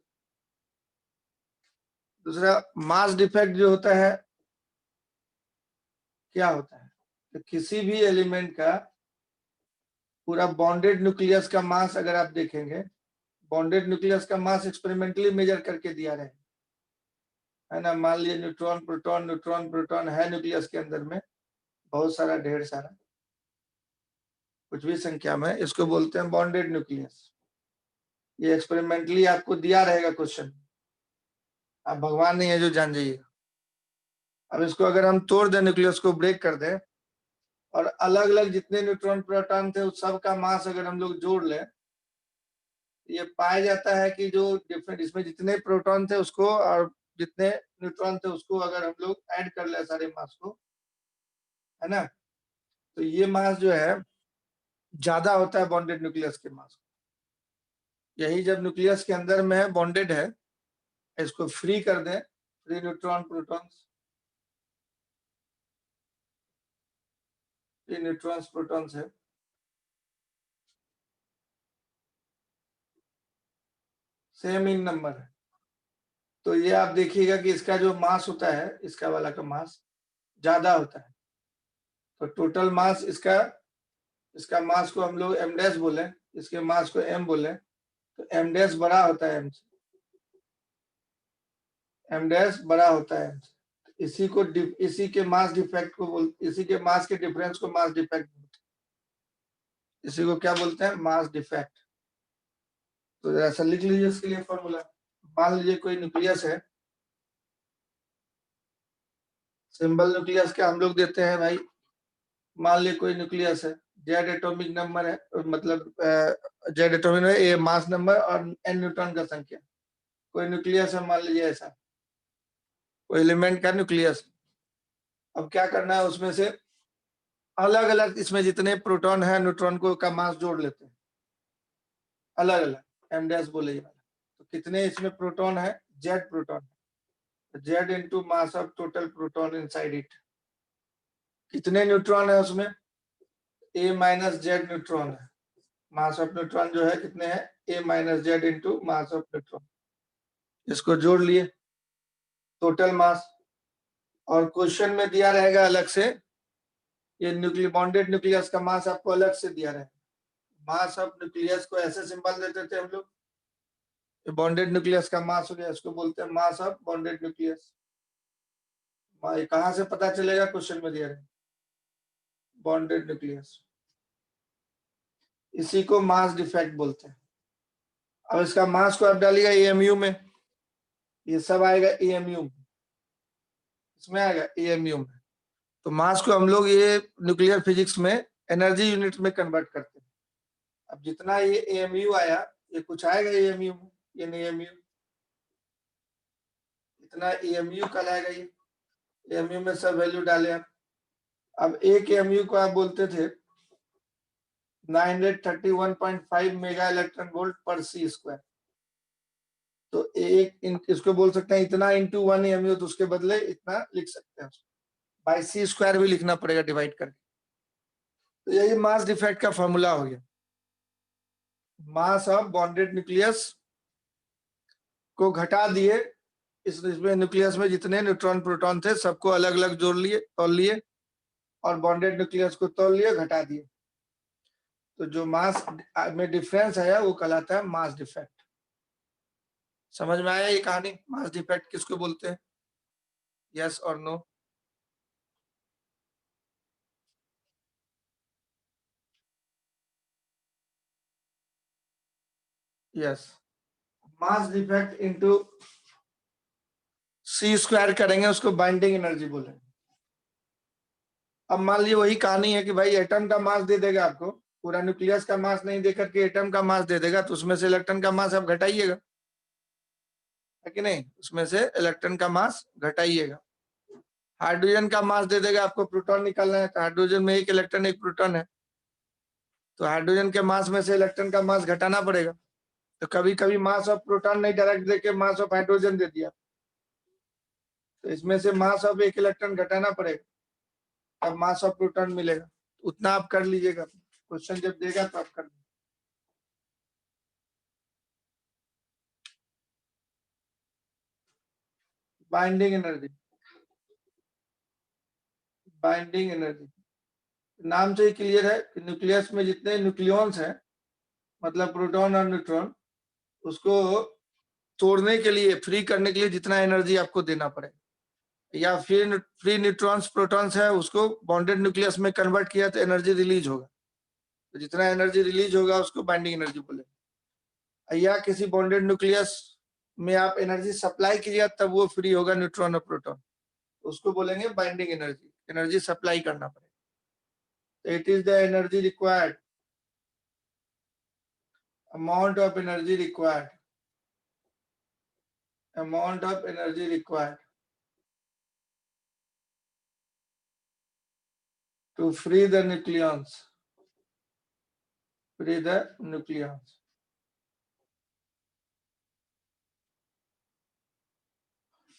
दूसरा, मास डिफेक्ट जो होता है, क्या होता है, तो किसी भी एलिमेंट का पूरा बॉन्डेड न्यूक्लियस का मास अगर आप देखेंगे, बॉन्डेड न्यूक्लियस का मास एक्सपेरिमेंटली मेजर करके दिया रहे, है ना। मान लीजिए न्यूट्रॉन प्रोटॉन है न्यूक्लियस के अंदर में, बहुत सारा, ढेर सारा, कुछ भी संख्या में, इसको बोलते हैं बॉन्डेड न्यूक्लियस। ये एक्सपेरिमेंटली आपको दिया रहेगा क्वेश्चन, आप भगवान नहीं है जो जान जाइएगा। अब इसको अगर हम तोड़ दें, न्यूक्लियस को ब्रेक कर दें, और अलग अलग जितने न्यूट्रॉन प्रोटॉन थे उस सब का मास अगर हम लोग जोड़ लें, ये पाया जाता है कि जो डिफरेंट, इसमें जितने प्रोटॉन थे उसको और जितने न्यूट्रॉन थे उसको अगर हम लोग ऐड कर ले सारे मास को, है ना, तो ये मास जो है ज्यादा होता है बॉन्डेड न्यूक्लियस के मास। यही जब न्यूक्लियस के अंदर में है, बॉन्डेड है, इसको फ्री कर दें, free neutron protons, free neutrons protons है, सेम इन नंबर है, तो ये आप देखिएगा कि इसका जो मास होता है, इसका वाला का मास ज्यादा होता है, तो टोटल मास इसका इसका मास को हम लोग m डैश बोले, इसके मास को m बोले, तो m डैश बड़ा होता है m से, m डैश बड़ा होता है m से। इसी के मास डिफेक्ट को इसी के मास के डिफरेंस को मास डिफेक्ट बोलते हैं। इसी को क्या बोलते हैं? Mass defect. तो ऐसा लिख लीजिए इसके लिए फॉर्मूला। मान लीजिए कोई न्यूक्लियस है, सिंबल न्यूक्लियस के हम लोग देते हैं भाई। मान लीजिए कोई न्यूक्लियस है, जेड एटॉमिक नंबर है, मतलब जेड एटॉमिक नंबर, ए मास नंबर और n न्यूट्रॉन का संख्या। कोई न्यूक्लियस है, मान लीजिए ऐसा कोई एलिमेंट का न्यूक्लियस। अब क्या करना है, उसमें से अलग अलग इसमें जितने प्रोटॉन है न्यूट्रॉन को का मास जोड़ लेते हैं अलग अलग, m डैश बोले ये वाला। तो कितने इसमें प्रोटॉन है? Z proton, Z into mass of total proton inside it. कितने न्यूट्रॉन है उसमें? a माइनस जेड न्यूट्रॉन है। मास ऑफ न्यूट्रॉन जो है कितने हैं? a minus Z into mass of neutron. इसको जोड़ लिए, टोटल मास। और क्वेश्चन में दिया रहेगा अलग से, ये बॉन्डेड न्यूक्लियस का मास आपको अलग से दिया रहेगा। मास ऑफ न्यूक्लियस को ऐसे सिंबल देते थे हम लोग, बॉन्डेड न्यूक्लियस का मास हो गया, इसको बोलते हैं मास ऑफ बॉन्डेड न्यूक्लियस। कहां से पता चलेगा? क्वेश्चन में दिया रहेगा बॉन्डेड न्यूक्लियस। इसी को मास डिफेक्ट बोलते हैं। अब इसका मास को आप डालिएगा एएमयू में, ये सब आएगा एएमयू में, इसमें आएगा एएमयू में। तो मास को हम लोग ये न्यूक्लियर फिजिक्स में एनर्जी यूनिट में कन्वर्ट करते हैं। अब जितना ये एएमयू आया, ये कुछ आएगा एएमयू में, ये एएमयू, इतना एएमयू कहलाएगा। ये एएमयू में सब वैल्यू डाले आप। अब एक एएमयू को आप बोलते थे 931.5 मेगा इलेक्ट्रॉन वोल्ट पर सी स्क्वायर। तो इसको बोल सकते हैं इतना इंटू 1 एएमयू, तो उसके बदले इतना लिख सकते हैं, बाई सी स्क्वायर भी लिखना पड़ेगा डिवाइड करके। तो यही मास डिफेक्ट का फॉर्मूला हो गया। मास ऑफ बॉन्डेड न्यूक्लियस को घटा दिए, इसमें न्यूक्लियस में जितने न्यूट्रॉन प्रोटॉन थे सबको अलग अलग जोड़ लिए, तौल लिए, और बॉन्डेड न्यूक्लियस को तौल लिए, घटा दिए। तो जो मास में डिफरेंस है वो कहलाता है मास डिफेक्ट। समझ में आया ये कहानी? मास डिफेक्ट किसको बोलते हैं? यस और no? Yes. Mass defect into सी स्क्वायर करेंगे, उसको बाइंडिंग एनर्जी बोलेंगे। अब मान लीजिए वही कहानी है कि भाई एटम का मास दे देगा आपको, पूरा न्यूक्लियस का मास नहीं देकर के एटम का मास दे देगा, तो उसमें से इलेक्ट्रॉन का मास आप घटाइएगा, है कि नहीं? उसमें से इलेक्ट्रॉन का मास घटाइएगा। हाइड्रोजन का मास दे देगा आपको, प्रोटॉन निकालना है, तो हाइड्रोजन में एक इलेक्ट्रॉन एक प्रोटॉन है, तो हाइड्रोजन के मास में से इलेक्ट्रॉन का मास घटाना पड़ेगा। तो कभी कभी मास ऑफ प्रोटॉन नहीं डायरेक्ट देके मास ऑफ हाइड्रोजन दे दिया, तो इसमें से मास ऑफ एक इलेक्ट्रॉन घटाना पड़ेगा, अब मास ऑफ प्रोटॉन मिलेगा। उतना आप कर लीजिएगा, क्वेश्चन जब देगा तो आप कर लीजिए। बाइंडिंग एनर्जी, बाइंडिंग एनर्जी नाम से ही क्लियर है कि न्यूक्लियस में जितने न्यूक्लियॉन्स हैं, मतलब प्रोटॉन और न्यूट्रॉन, उसको तोड़ने के लिए, फ्री करने के लिए जितना एनर्जी आपको देना पड़ेगा, या फिर फ्री न्यूट्रॉन्स प्रोटॉन्स है उसको बॉन्डेड न्यूक्लियस में कन्वर्ट किया तो एनर्जी रिलीज होगा, तो जितना एनर्जी रिलीज होगा उसको बाइंडिंग एनर्जी बोलेंगे। या किसी बॉन्डेड न्यूक्लियस में आप एनर्जी सप्लाई कीजिए तब वो फ्री होगा न्यूट्रॉन और प्रोटॉन, उसको बोलेंगे बाइंडिंग एनर्जी। एनर्जी सप्लाई करना पड़ेगा। It is the energy required, amount of energy required, amount of energy required to free the nucleons, free the nucleons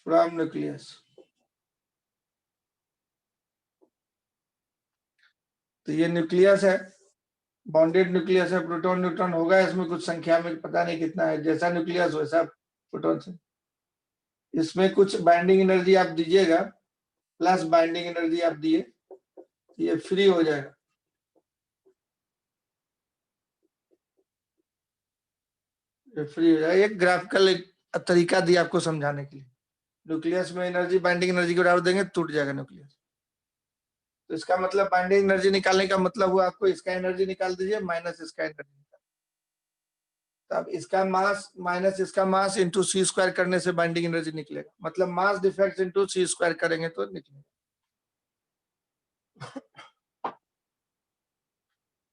from nucleus। तो ये न्यूक्लियस है, बॉन्डेड न्यूक्लियस है, proton neutron होगा इसमें कुछ संख्या में, पता नहीं कितना है, जैसा न्यूक्लियस वैसा प्रोटॉन से। इसमें कुछ बाइंडिंग एनर्जी आप दीजिएगा, प्लस बाइंडिंग एनर्जी आप दिए, ये फ्री हो जाएगा। फ्री हो जाएगा। एक ग्राफिकल एक तरीका दिया आपको समझाने के लिए। न्यूक्लियस में एनर्जी बाइंडिंग एनर्जी को बराबर देंगे टूट जाएगा न्यूक्लियस। तो इसका मतलब बाइंडिंग एनर्जी निकालने का मतलब हुआ आपको इसका एनर्जी निकाल दीजिए माइनस इसका एनर्जी। तब इसका मास माइनस इसका मास इंटू सी स्क्वायर करने से बाइंडिंग एनर्जी निकलेगा। मतलब मास डिफेक्ट इंटू सी स्क्वायर करेंगे तो निकलेगा।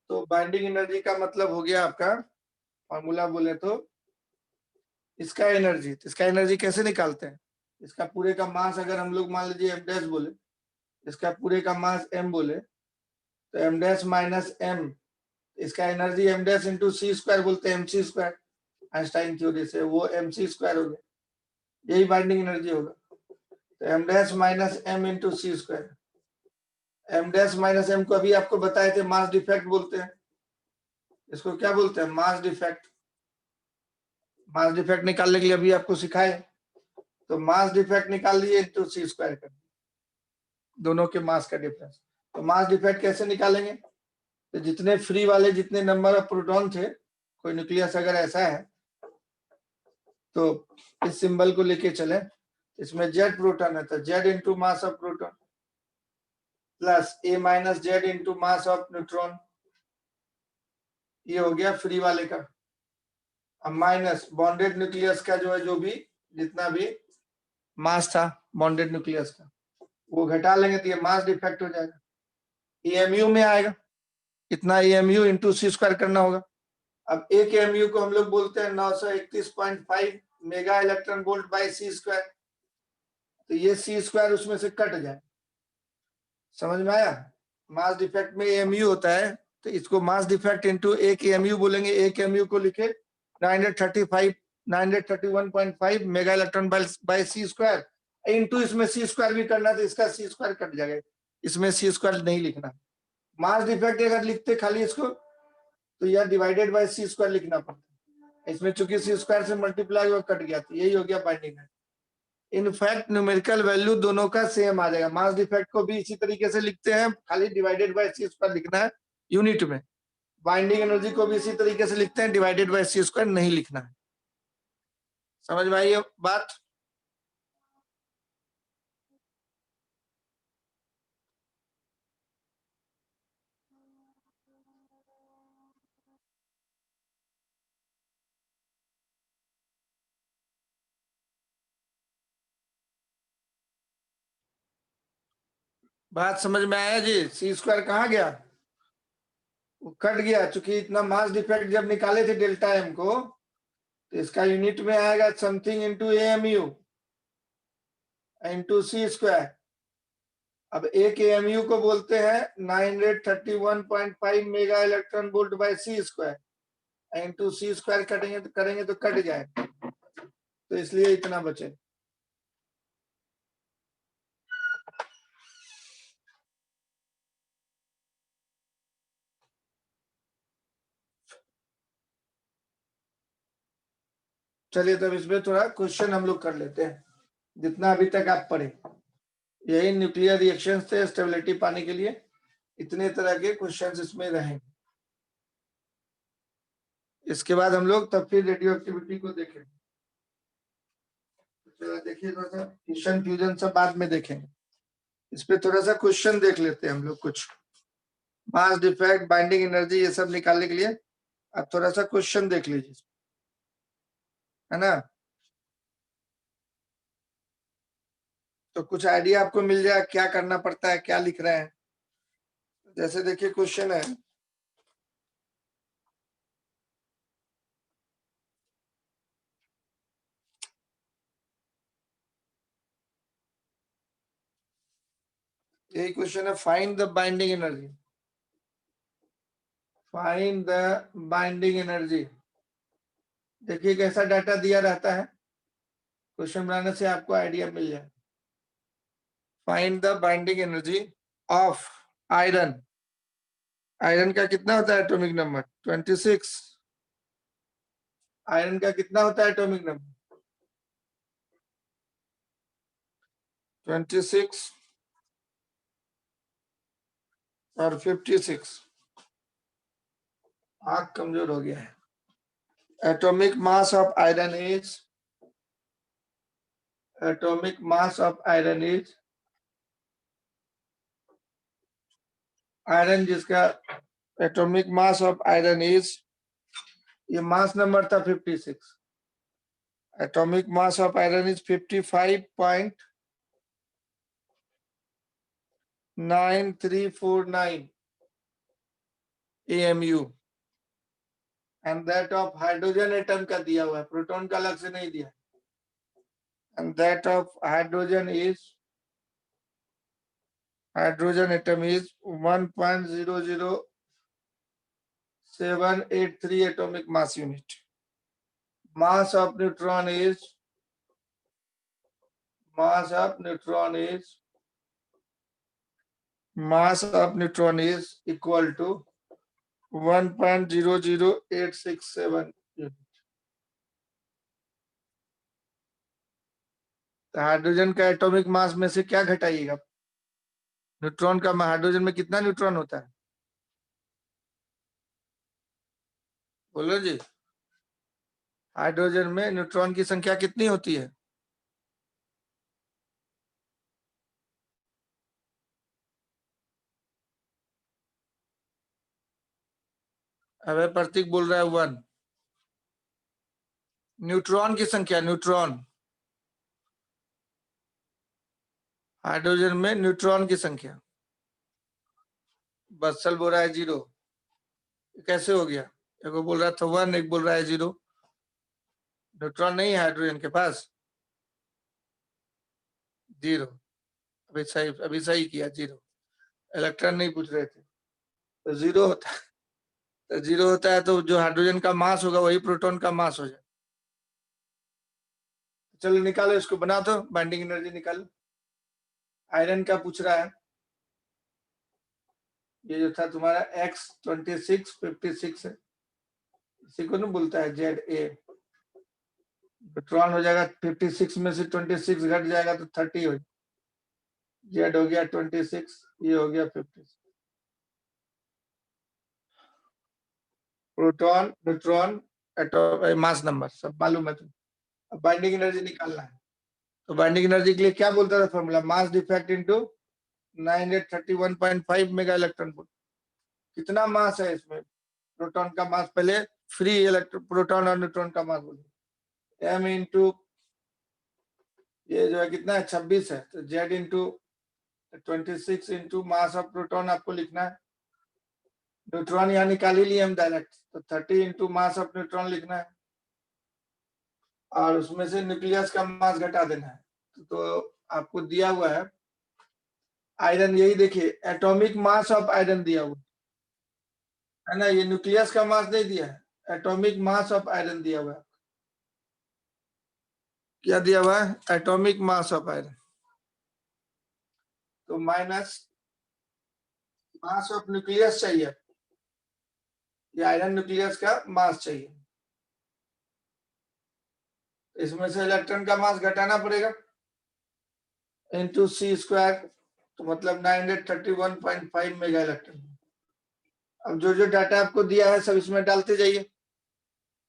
तो बाइंडिंग एनर्जी का मतलब हो गया आपका फॉर्मूला बोले तो इसका एनर्जी। तो इसका एनर्जी कैसे निकालते हैं? इसका पूरे का मास अगर हम लोग मान लीजिए एम डैश बोले, इसका पूरे का मास एम बोले तो एम डैश माइनस एम, इसका एनर्जी एम डैश इंटू सी स्क्वायर बोलते हैं, M C square Einstein theory से, वो एम सी स्क्वायर हो गया। यही बाइंडिंग एनर्जी होगा। तो M dash minus M into सी square. M dash minus M को अभी आपको बताए थे मास डिफेक्ट बोलते हैं। इसको क्या बोलते हैं? Mass defect. मास डिफेक्ट निकालने के लिए अभी आपको सिखाए। तो मास डिफेक्ट निकाल लिए तो सी स्क्वायर कर, दोनों के मास का डिफरेंस। तो मास डिफेक्ट कैसे निकालेंगे? तो जितने फ्री वाले जितने नंबर ऑफ प्रोटॉन थे, कोई न्यूक्लियस अगर ऐसा है तो इस सिंबल को लेके चले, इसमें जेड प्रोटॉन है तो Z into mass of proton plus A minus Z into mass of neutron. ये हो गया फ्री वाले का। अब माइनस बॉन्डेड न्यूक्लियस का जो है, जो भी जितना भी मास था बॉन्डेड न्यूक्लियस का वो घटा लेंगे तो ये मास डिफेक्ट हो जाएगा। एएमयू में आएगा, इतना एएमयू इंटू सी स्क्वायर करना होगा। अब एक एएमयू को हम लोग बोलते हैं 931.5 mega electron volt by C square. तो ये सी स्क्वायर उसमें से कट जाए। समझ में आया? मास डिफेक्ट में एएमयू होता है तो इसको मास डिफेक्ट इंटू एक एएमयू बोलेंगे। एक एएमयू को लिखे 931.5 mega electron by C square into इसमें सी स्क्वायर भी करना तो इसका सी स्क्वायर कट जाएगा, इसमें सी स्क्वायर नहीं लिखना। मास डिफेक्ट अगर लिखते खाली इसको तो यह डिवाइडेड बाय सी स्क्वायर लिखना पड़ता। इसमें चूंकि सी स्क्वायर से मल्टीप्लाई हुआ कट गया, तो यही हो गया बाइंडिंग। इनफैक्ट न्यूमेरिकल वैल्यू दोनों का सेम आ जाएगा। मास डिफेक्ट को भी इसी तरीके से लिखते हैं, खाली डिवाइडेड बाय सी स्क्वायर लिखना है यूनिट में। बाइंडिंग एनर्जी को भी इसी तरीके से लिखते हैं, डिवाइडेड बाय सी स्क्वायर नहीं लिखना है। समझ में आई ये बात? बात समझ में आया जी? सी स्क्वायर कहाँ गया? वो कट गया, चूंकि इतना मास डिफेक्ट जब निकाले थे डेल्टा एम को, तो इसका यूनिट में आएगा समथिंग इंटू एएमयू इंटू सी स्क्वायर। अब एक एएमयू को बोलते हैं 931.5 mega electron volt by C square into C square करेंगे तो कट जाएगा, तो इसलिए इतना बचे। चलिए तब इसमें थोड़ा क्वेश्चन हम लोग कर लेते हैं, जितना अभी तक आप पढ़े। यही न्यूक्लियर रिएक्शंस थे स्टेबिलिटी पाने के लिए, इतने तरह के क्वेश्चंस इसमें रहेंगे। इसके बाद हम लोग तब फिर रेडियो एक्टिविटी को देखें। देखिए थोड़ा सा फिशन फ्यूजन सब बाद में देखेंगे, इस पे थोड़ा सा क्वेश्चन देख लेते हैं हम लोग। कुछ मास डिफेक्ट बाइंडिंग एनर्जी ये सब निकालने के लिए आप थोड़ा सा क्वेश्चन देख लीजिए, है ना? तो कुछ आइडिया आपको मिल जाए क्या करना पड़ता है, क्या लिख रहे हैं। जैसे देखिए क्वेश्चन है, यही क्वेश्चन है, find the binding energy. Find the binding energy. देखिए कैसा डाटा दिया रहता है, क्वेश्चन बनाने से आपको आइडिया मिल जाए। Find the binding energy of iron. Iron का कितना होता है एटॉमिक नंबर? 26। आयरन का कितना होता है एटॉमिक नंबर? 26 और 56। आंख कमजोर हो गया है। atomic mass of iron is atomic mass of iron is iron जिसका atomic mass of iron is ये मास नंबर था 56 atomic mass of iron is 55.9349 AMU and that of hydrogen atom का दिया हुआ है प्रोटॉन का अलग से नहीं दिया and that of hydrogen atom is 1.00783 atomic mass unit. Mass of neutron is equal to 1.00867 unit. तो हाइड्रोजन का एटॉमिक मास में से क्या घटाइएगा न्यूट्रॉन का हाइड्रोजन में कितना न्यूट्रॉन होता है बोलो जी हाइड्रोजन में न्यूट्रॉन की संख्या कितनी होती है अबे प्रतीक बोल रहा है 1 न्यूट्रॉन की संख्या न्यूट्रॉन हाइड्रोजन में न्यूट्रॉन की संख्या बत्सल बोल रहा है 0 कैसे हो गया एक बोल रहा था 1 एक बोल रहा है 0 न्यूट्रॉन नहीं है हाइड्रोजन के पास 0 अभी सही किया 0 इलेक्ट्रॉन नहीं पूछ रहे थे तो 0 होता है तो 0 होता है तो जो हाइड्रोजन का मास होगा वही प्रोटॉन का मास हो जाए चलो निकालो इसको बना दो बाइंडिंग एनर्जी निकालो आयरन का पूछ रहा है ये जो था तुम्हारा X2656 है इसी को ना बोलता है ZA न्यूट्रॉन हो जाएगा 56 में से 26 घट जाएगा तो 30 हो Z हो गया 26 ये हो गया 56 proton neutron atom mass number सब मालूम है तुम अब बाइंडिंग एनर्जी निकालना है तो बाइंडिंग एनर्जी के लिए क्या बोलता था formula mass defect into 931.5 mega electron volt कितना मास है इसमें प्रोटॉन का मास पहले फ्री इलेक्ट्रॉन प्रोटॉन और न्यूट्रॉन का मास बोलिए m इंटू ये जो है कितना है 26 है तो z into 26 into mass of proton आपको लिखना है न्यूट्रॉन यहाँ निकाल ही लिए हम डायरेक्ट तो 30 इंटू मास ऑफ न्यूट्रॉन लिखना है और उसमें से न्यूक्लियस का मास घटा देना है तो आपको दिया हुआ है आयरन यही देखिए एटॉमिक मास ऑफ आयरन दिया हुआ है ना ये न्यूक्लियस का मास नहीं दिया है एटॉमिक मास ऑफ आयरन दिया हुआ है क्या दिया हुआ है एटॉमिक मास ऑफ आयरन तो माइनस मास ऑफ न्यूक्लियस चाहिए ये आयरन न्यूक्लियस का मास चाहिए इसमें से इलेक्ट्रॉन का मास घटाना पड़ेगा इंटू सी स्क्वायर तो मतलब 931.5 मेगा इलेक्ट्रॉन अब जो जो डाटा आपको दिया है सब इसमें डालते जाइए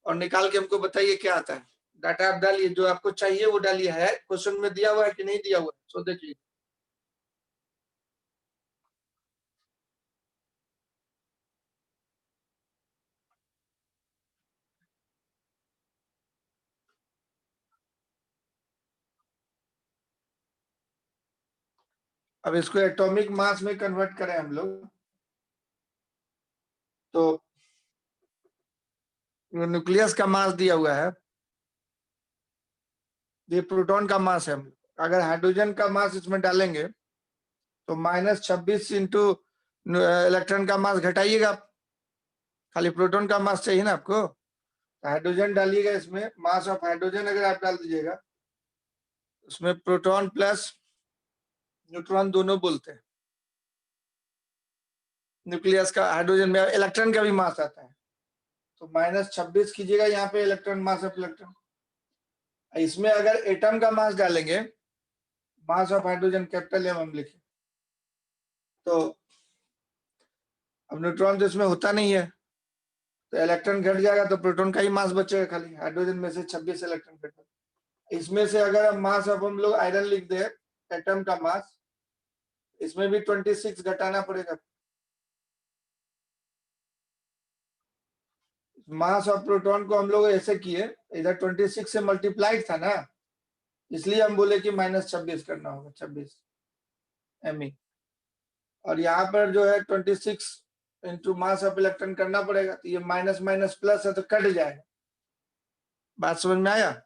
और निकाल के हमको बताइए क्या आता है डाटा आप डालिए जो आपको चाहिए वो डालिए है क्वेश्चन में दिया हुआ है कि नहीं दिया हुआ है सो देखिए अब इसको एटॉमिक मास में कन्वर्ट करें हम लोग तो न्यूक्लियस का मास दिया हुआ है ये प्रोटॉन का मास है अगर हाइड्रोजन का मास इसमें डालेंगे तो -26 इंटू इलेक्ट्रॉन का मास घटाइएगा खाली प्रोटॉन का मास चाहिए ना आपको हाइड्रोजन डालिएगा इसमें मास ऑफ हाइड्रोजन अगर आप डाल दीजिएगा उसमें प्रोटॉन प्लस न्यूट्रॉन दोनों बोलते हैं न्यूक्लियस का हाइड्रोजन में इलेक्ट्रॉन का भी मास आता है तो -26 कीजिएगा यहाँ पे इलेक्ट्रॉन मास ऑफ इलेक्ट्रॉन इसमें अगर एटम का मास डालेंगे mass of hydrogen capital M हम लिखे तो अब न्यूट्रॉन तो इसमें होता नहीं है तो इलेक्ट्रॉन घट जाएगा तो प्रोटॉन का ही मास बचेगा खाली। हाइड्रोजन में से 26 इलेक्ट्रॉन घटेगा। इसमें से अगर हम मास ऑफ हम लोग आयरन लिख दे, एटम का मास, इसमें भी 26 घटाना पड़ेगा। मास ऑफ प्रोटॉन को हम लोग ऐसे किए, इधर 26 से मल्टीप्लाइड था ना, इसलिए हम बोले कि -26 करना होगा, 26 एमई। और यहाँ पर जो है 26 इंटू मास ऑफ इलेक्ट्रॉन करना पड़ेगा, तो ये माइनस माइनस प्लस है तो कट जाएगा। बात समझ में आया?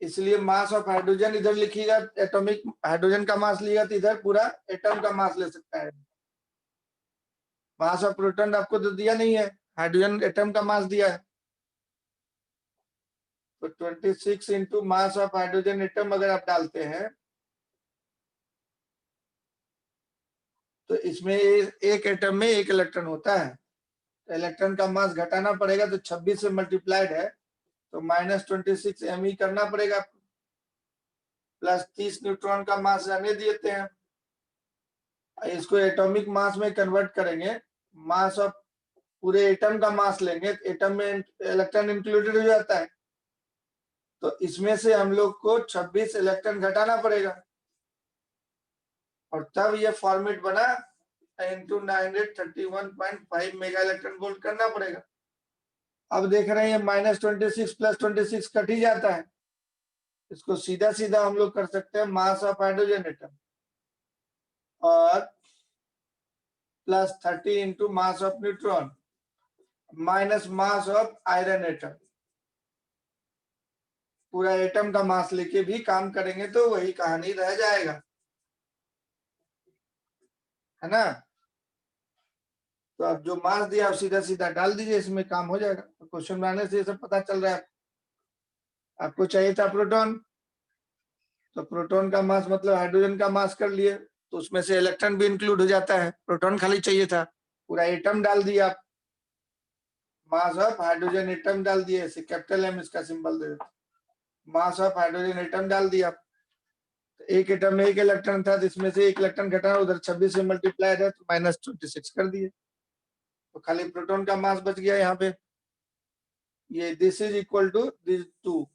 इसलिए मास ऑफ हाइड्रोजन इधर लिखिएगा, एटॉमिक हाइड्रोजन का मास लिएगा तो इधर पूरा एटम का मास ले सकता है। मास ऑफ प्रोटॉन आपको तो दिया नहीं है, हाइड्रोजन एटम का मास दिया है। तो 26 into mass of hydrogen atom अगर आप डालते हैं तो इसमें एक एटम में एक इलेक्ट्रॉन होता है, तो इलेक्ट्रॉन का मास घटाना पड़ेगा, तो 26 से मल्टीप्लाइड है तो -26 एमई करना पड़ेगा, प्लस 30 न्यूट्रॉन का मास रहने देते हैं। इसको एटॉमिक मास में कन्वर्ट करेंगे, मास ऑफ पूरे एटम का मास लेंगे, एटम में इलेक्ट्रॉन इंक्लूडेड हो जाता है, तो इसमें से हम लोग को 26 इलेक्ट्रॉन घटाना पड़ेगा, और तब ये फॉर्मेट बना into 931.5 मेगा इलेक्ट्रॉन वोल्ट करना पड़ेगा। अब देख रहे हैं -26 प्लस 26 कट ही जाता है, इसको सीधा सीधा हम लोग कर सकते हैं मास ऑफ हाइड्रोजन एटम और plus 30 into mass of neutron minus mass of iron atom. पूरा एटम का मास लेके भी काम करेंगे तो वही कहानी रह जाएगा, है ना? तो अब जो मास दिया आप सीधा सीधा डाल दीजिए, इसमें काम हो जाएगा। तो क्वेश्चन बनाने से ये सब पता चल रहा है। आपको चाहिए था प्रोटॉन, तो प्रोटॉन का मास मतलब हाइड्रोजन का मास कर लिए, तो उसमें से इलेक्ट्रॉन भी इंक्लूड हो जाता है। प्रोटॉन खाली चाहिए था, पूरा एटम डाल दिया आप, मास ऑफ हाइड्रोजन एटम डाल दिए, ऐसे कैपिटल एम इसका सिंबल दे देते, मास ऑफ हाइड्रोजन एटम डाल दिया। तो एक एटम में एक इलेक्ट्रॉन था, तो इसमें से एक इलेक्ट्रॉन घटा, उधर 26 से मल्टीप्लाई है तो -26 कर दिए, तो खाली प्रोटॉन का मास बच गया यहाँ पे। ये this is equal to this too,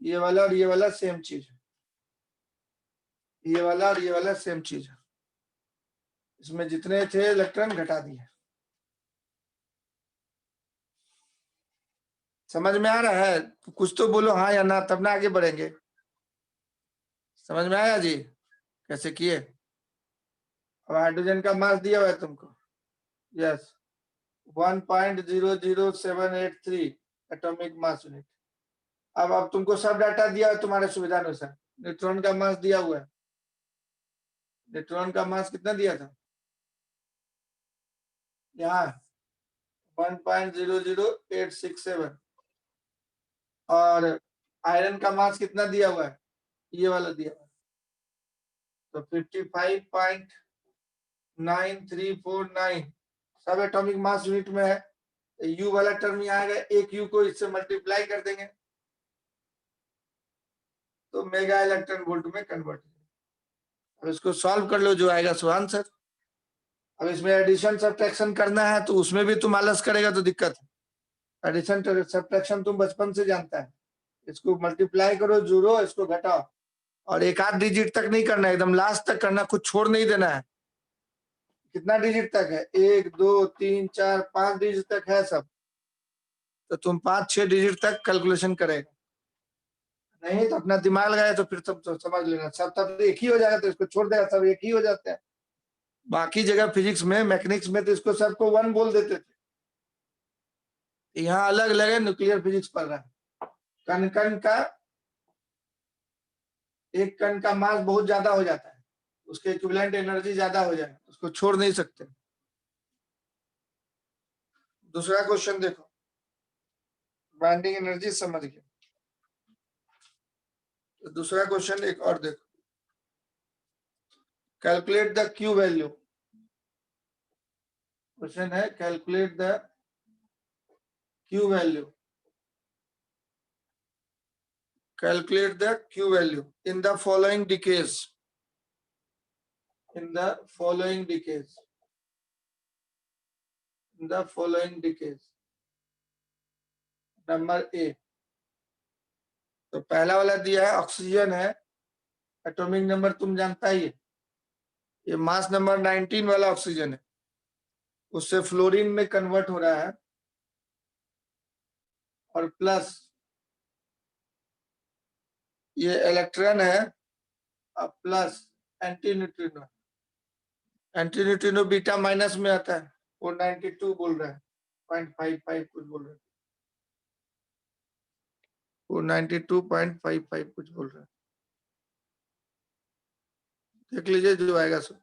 ये वाला और ये वाला सेम चीज है, ये वाला और ये वाला सेम चीज है, इसमें जितने थे इलेक्ट्रॉन घटा दिए। समझ में आ रहा है? कुछ तो बोलो हाँ या ना, तब ना आगे बढ़ेंगे। समझ में आया जी कैसे किए? अब हाइड्रोजन का मास दिया हुआ है तुमको, यस 1.00783 एटॉमिक मास यूनिट। अब तुमको सब डाटा दिया है तुम्हारे सुविधा अनुसार। न्यूट्रॉन का मास दिया हुआ है, न्यूट्रॉन का मास कितना दिया था यहाँ 1.00867, और आयरन का मास कितना दिया हुआ है, ये वाला दिया हुआ है, तो 55.9349 सब एटॉमिक मास यूनिट में है। यू वाला टर्म यहाँ आएगा, एक यू को इससे मल्टीप्लाई कर देंगे तो मेगा इलेक्ट्रॉन वोल्ट में कन्वर्ट। अब इसको सॉल्व कर लो, जो आएगा सो आंसर। अब इसमें एडिशन सब्ट्रैक्शन करना है तो उसमें भी तुम आलस करेगा तो दिक्कत है। एडिशन सब्ट्रैक्शन तुम बचपन से जानता है, इसको मल्टीप्लाई करो, जोड़ो, इसको घटाओ, और एक आध डिजिट तक नहीं करना, एकदम लास्ट तक करना, कुछ छोड़ नहीं देना है। कितना डिजिट तक है? 1 2 3 4 5 डिजिट तक है सब, तो तुम 5-6 डिजिट तक कैलकुलेशन करेगा, नहीं तो अपना दिमाग लगाए तो फिर सब तो समझ लेना, सब तब एक ही हो जाएगा, तो इसको छोड़ देगा, सब एक ही हो जाते हैं। बाकी जगह फिजिक्स में, मैकेनिक्स में तो इसको सबको 1 बोल देते थे, यहाँ अलग अलग है, न्यूक्लियर फिजिक्स पढ़ रहा है। कण कण का, एक कण का मास बहुत ज्यादा हो जाता है, उसके इक्विवेलेंट एनर्जी ज्यादा हो जाए, उसको छोड़ नहीं सकते। दूसरा क्वेश्चन देखो, बाइंडिंग एनर्जी समझ गए, तो दूसरा क्वेश्चन एक और देखो, calculate the Q value. Question है calculate the Q value, calculate the Q value in the following decays. In the following decays. The following decays. Number A, तो पहला वाला दिया है ऑक्सीजन है, एटॉमिक नंबर तुम जानता ही है, ये मास नंबर 19 वाला ऑक्सीजन है, उससे फ्लोरीन में कन्वर्ट हो रहा है, और प्लस ये इलेक्ट्रॉन है, और plus anti neutrino, anti neutrino beta minus में आता है, 492 बोल रहा है, 0.55 कुछ बोल रहा है, 492.55 कुछ बोल रहा है, देख लीजिए जो आएगा सो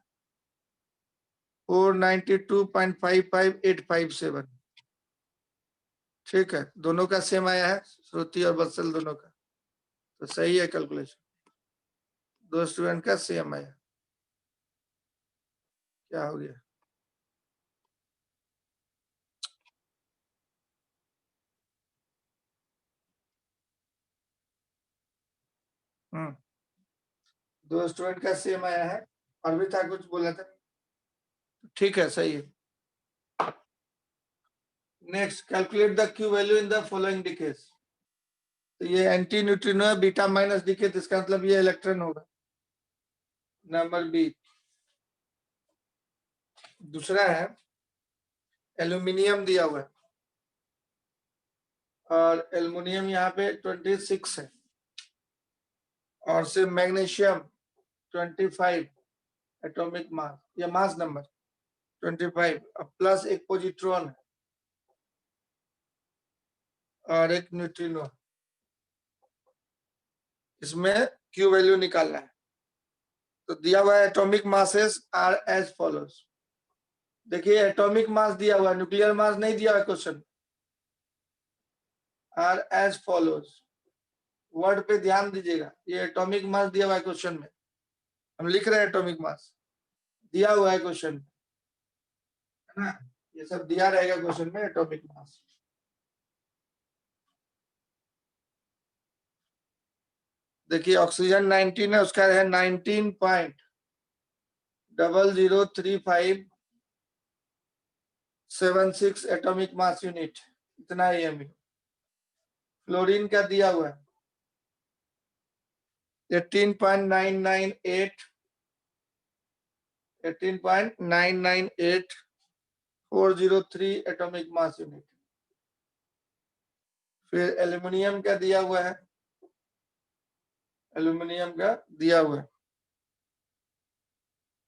492.55857। ठीक है, दोनों का सेम आया है, श्रुति और बत्सल दोनों का, तो सही है कैलकुलेशन, दो स्टूडेंट का सेम आया। क्या हो गया? दो स्टूडेंट का सेम आया है, और भी था कुछ बोला था, ठीक है सही है। Next, calculate the Q value in the following decays. तो ये एंटी न्यूट्रिनो है, बीटा माइनस डिके, तो इसका मतलब ये इलेक्ट्रॉन होगा। नंबर बी, दूसरा है एल्यूमिनियम दिया हुआ है, और एल्यूमिनियम यहाँ पे 26 है, और सिर्फ मैग्नीशियम 25 एटॉमिक मास, या मास नंबर 25, प्लस एक पॉजिट्रॉन है और एक न्यूट्रिनो, इसमें क्यू वैल्यू निकालना है। तो दिया हुआ atomic masses are as follows. देखिए एटॉमिक मास दिया हुआ, न्यूक्लियर मास नहीं दिया हुआ question, are as follows, word पे ध्यान दीजिएगा, ये एटॉमिक मास दिया हुआ है क्वेश्चन में, हम लिख रहे हैं एटॉमिक मास दिया हुआ है क्वेश्चन में, है ना, ये सब दिया रहेगा क्वेश्चन में एटॉमिक मास। देखिए ऑक्सीजन 19 है, उसका है 19.003576 एटॉमिक मास यूनिट, इतना ही है। फ्लोरीन का दिया हुआ है 18.998403 एटॉमिक मास यूनिट। फिर एल्यूमिनियम का दिया हुआ है, एल्यूमिनियम का दिया हुआ है,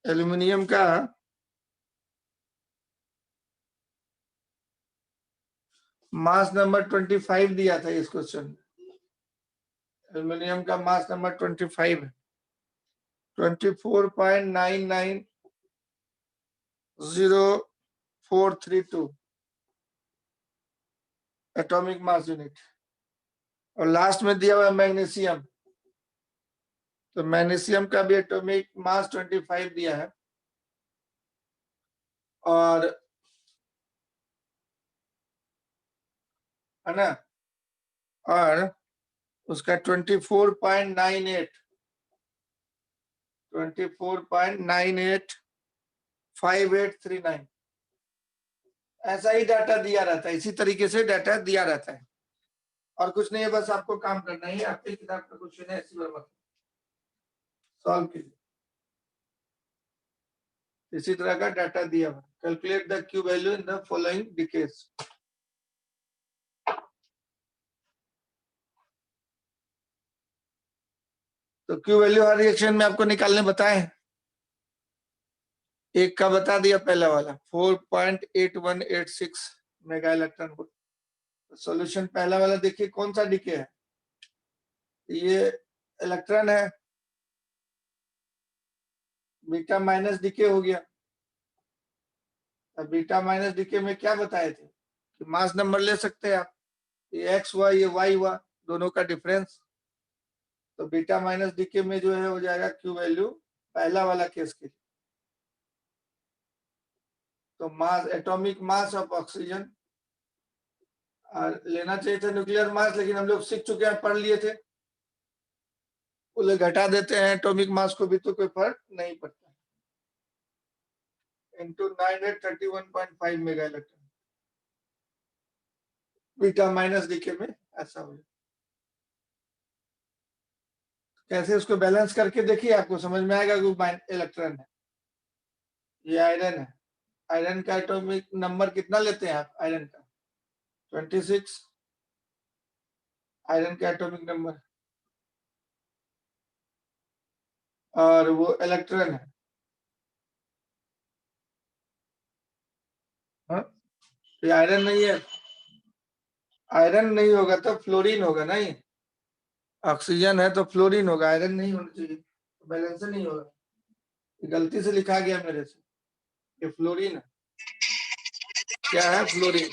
एल्यूमिनियम का मास नंबर 25 दिया था इस क्वेश्चन में, एल्यूमिनियम का मास नंबर 25 है, 24.990432 एटॉमिक मास यूनिट। और लास्ट में दिया हुआ है मैग्नीशियम, तो मैग्नीशियम का भी एटॉमिक मास 25 दिया है, और है ना, और उसका 24.985839, ऐसा ही डाटा दिया रहता है, इसी तरीके से डाटा दिया रहता है, और कुछ नहीं है, बस आपको काम करना ही है, आपकी किताब का क्वेश्चन है, ऐसी बात सॉल्व कीजिए, इसी तरह का डाटा दिया हुआ। Calculate the Q value in the following decays. तो क्यू वैल्यू हर रिएक्शन में आपको निकालने बताए, एक का बता दिया पहला वाला 4.8186 मेगा इलेक्ट्रॉन वोल्ट। सॉल्यूशन पहला वाला देखिए कौन सा डिके है, ये इलेक्ट्रॉन है, बीटा माइनस डिके हो गया। अब बीटा माइनस डिके में क्या बताए थे कि मास नंबर ले सकते हैं आप, ये एक्स हुआ ये वाई हुआ, दोनों का डिफरेंस, तो बीटा माइनस डिके में जो है हो जाएगा क्यू वैल्यू पहला वाला केस के लिए। तो मास, एटॉमिक मास ऑफ ऑक्सीजन, लेना चाहिए था न्यूक्लियर मास, लेकिन हम लोग सीख चुके हैं, पढ़ लिए थे, उसे घटा देते हैं एटॉमिक मास को भी, तो कोई फर्क नहीं पड़ता। into 931.5 mega electron, beta minus decay में ऐसा हो जाए। कैसे उसको बैलेंस करके देखिए, आपको समझ में आएगा कि इलेक्ट्रॉन है, ये आयरन है। आयरन का एटॉमिक नंबर कितना लेते हैं आप? आयरन का 26 आयरन का एटॉमिक नंबर, और वो इलेक्ट्रॉन है। हाँ? ये आयरन नहीं है, आयरन नहीं होगा तो फ्लोरीन होगा। नहीं, ऑक्सीजन है तो फ्लोरीन होगा, आयरन नहीं होना चाहिए, बैलेंस नहीं होगा। गलती से लिखा गया मेरे से, ये फ्लोरीन है। क्या है? फ्लोरीन।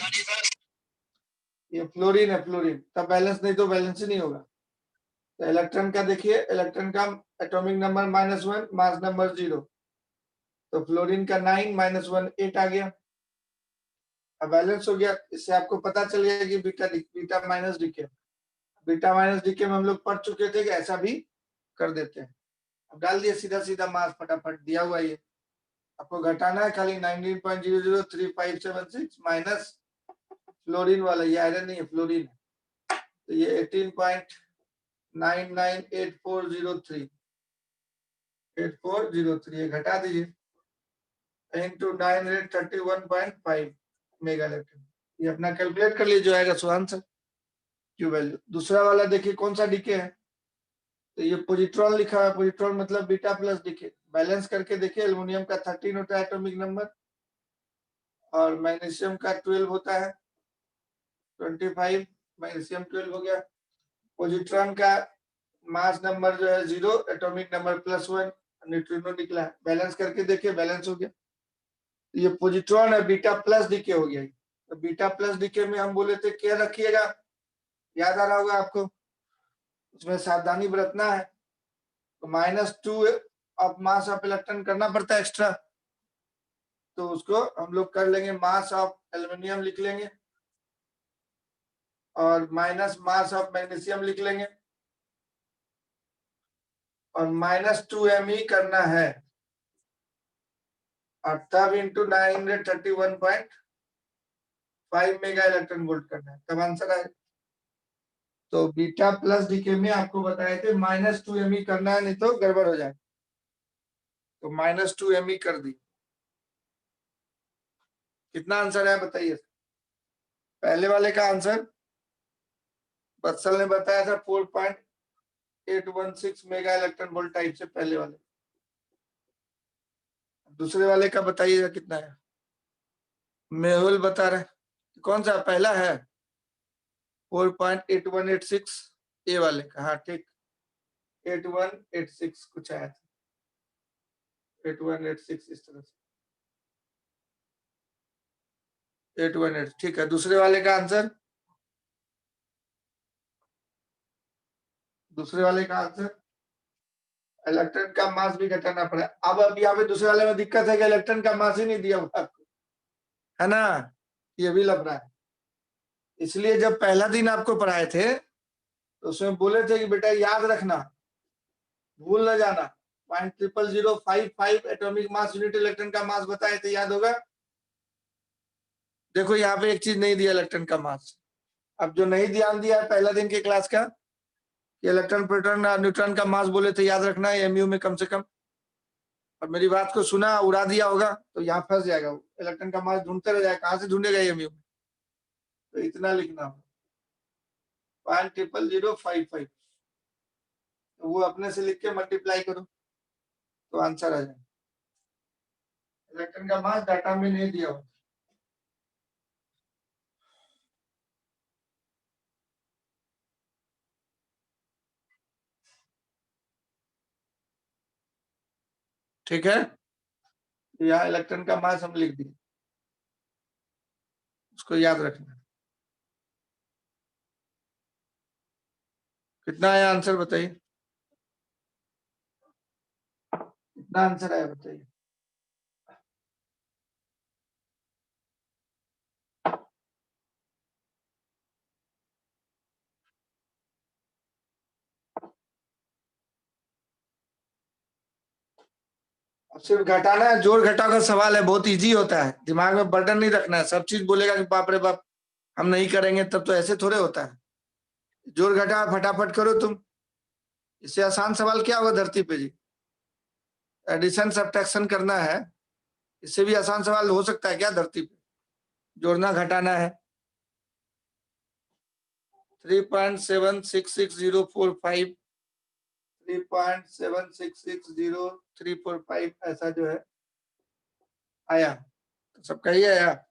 ये फ्लोरीन है, फ्लोरीन। तब बैलेंस, नहीं तो बैलेंस ही नहीं होगा। तो इलेक्ट्रॉन का देखिए, इलेक्ट्रॉन का एटॉमिक नंबर -1, मास नंबर 0, तो फ्लोरीन का 9 -1 8 आ गया। अब बैलेंस हो गया। इससे आपको पता चल गया कि beta minus decay, beta minus decay में हम लोग पढ़ चुके थे कि ऐसा भी कर देते हैं। अब डाल दिए सीधा सीधा मास, फटाफट दिया हुआ ये। आपको घटाना है खाली 19.003576 माइनस फ्लोरीन वाला, ये आयरन नहीं है, फ्लोरीन है। तो ये 18.998403 घटा दीजिए इंटू 931.5 मेगा इलेक्ट्रॉन। ये अपना कैलकुलेट कर लीजिए, जो आएगा सो आंसर, क्यू वैल्यू। दूसरा वाला देखिए कौन सा डीके है, तो ये पोजिट्रॉन लिखा है। पोजिट्रॉन मतलब बीटा प्लस डीके। बैलेंस करके देखिए, एल्युमिनियम का 13 होता है एटॉमिक नंबर, और मैग्नीशियम का 12 होता है 25, मैग्नीशियम 12 हो गया। पोजिट्रॉन का मास नंबर जो है 0, एटॉमिक नंबर +1, न्यूट्रिनो निकला है। बैलेंस करके देखिए, बैलेंस हो गया। ये पोजिट्रॉन है, बीटा प्लस डीके हो गया। तो बीटा प्लस डीके में हम बोले थे क्या रखिएगा, याद आ रहा होगा आपको, उसमें सावधानी बरतना है। तो -2 ऑफ मास ऑफ इलेक्ट्रॉन करना पड़ता है एक्स्ट्रा, तो उसको हम लोग कर लेंगे, मास ऑफ एल्युमिनियम लिख लेंगे, और माइनस मास ऑफ मैग्नीशियम लिख लेंगे, और -2 me करना है, और तब इंटू 931.5 मेगा इलेक्ट्रॉन वोल्ट करना है, तब आंसर आएगा। तो बीटा प्लस डीके में आपको बताए थे -2 me करना है, नहीं तो गड़बड़ हो जाए। तो -2 me कर दी। कितना आंसर है बताइए। पहले वाले का आंसर बत्सल ने बताया था 4.816 मेगा इलेक्ट्रॉन वोल्ट टाइप से, पहले वाले। दूसरे वाले का बताइएगा कितना है। मेहुल बता रहे, कौन सा पहला है? 4.8186 ए वाले का। हाँ ठीक, 8186 कुछ आया था, 8186 इस तरह से, 818 ठीक है। दूसरे वाले का आंसर, दूसरे वाले का आंसर, इलेक्ट्रॉन का मास भी घटाना पड़ा। अब यहाँ पे दूसरे वाले में दिक्कत है कि इलेक्ट्रॉन का मास ही नहीं दिया हुआ आपको, है ना, ये भी लग रहा है। इसलिए जब पहला दिन आपको पढ़ाए थे तो उसमें बोले थे कि बेटा याद रखना, भूल न जाना, 0.00055 एटॉमिक मास यूनिट इलेक्ट्रॉन का मास बताए थे, याद होगा। देखो यहाँ पे एक चीज नहीं दिया, इलेक्ट्रॉन का मास। अब जो नहीं ध्यान दिया है पहला दिन के क्लास का, इलेक्ट्रॉन प्रोटॉन और न्यूट्रॉन का मास बोले थे, याद रखना है एमयू में कम से कम। और मेरी बात को सुना, उड़ा दिया होगा तो यहाँ फंस जाएगा, इलेक्ट्रॉन का मास ढूंढते रह जाएगा, कहाँ से ढूंढेगा एमयू में। तो इतना लिखना हो, 0.00055, तो वो अपने से लिख के मल्टीप्लाई करो तो आंसर आ जाएगा। इलेक्ट्रॉन का मास डाटा में नहीं दिया होता। ठीक है, यहाँ इलेक्ट्रॉन का मास हम लिख दिए, उसको याद रखना। कितना आया आंसर बताइए, कितना आंसर आया बताइए। सिर्फ घटाना है, जोड़ घटाव का सवाल है, बहुत इजी होता है, दिमाग में बर्डन नहीं रखना है। सब चीज बोलेगा कि बाप रे बाप हम नहीं करेंगे तब तो ऐसे थोड़े होता है। जोड़ घटा फटाफट करो तुम। इससे आसान सवाल क्या होगा धरती पे जी? एडिशन सब्ट्रैक्शन करना है, इससे भी आसान सवाल हो सकता है क्या धरती पे? जोड़ना घटाना है। 3.766045 3.766035 ऐसा जो है आया, तो सबका ही आया।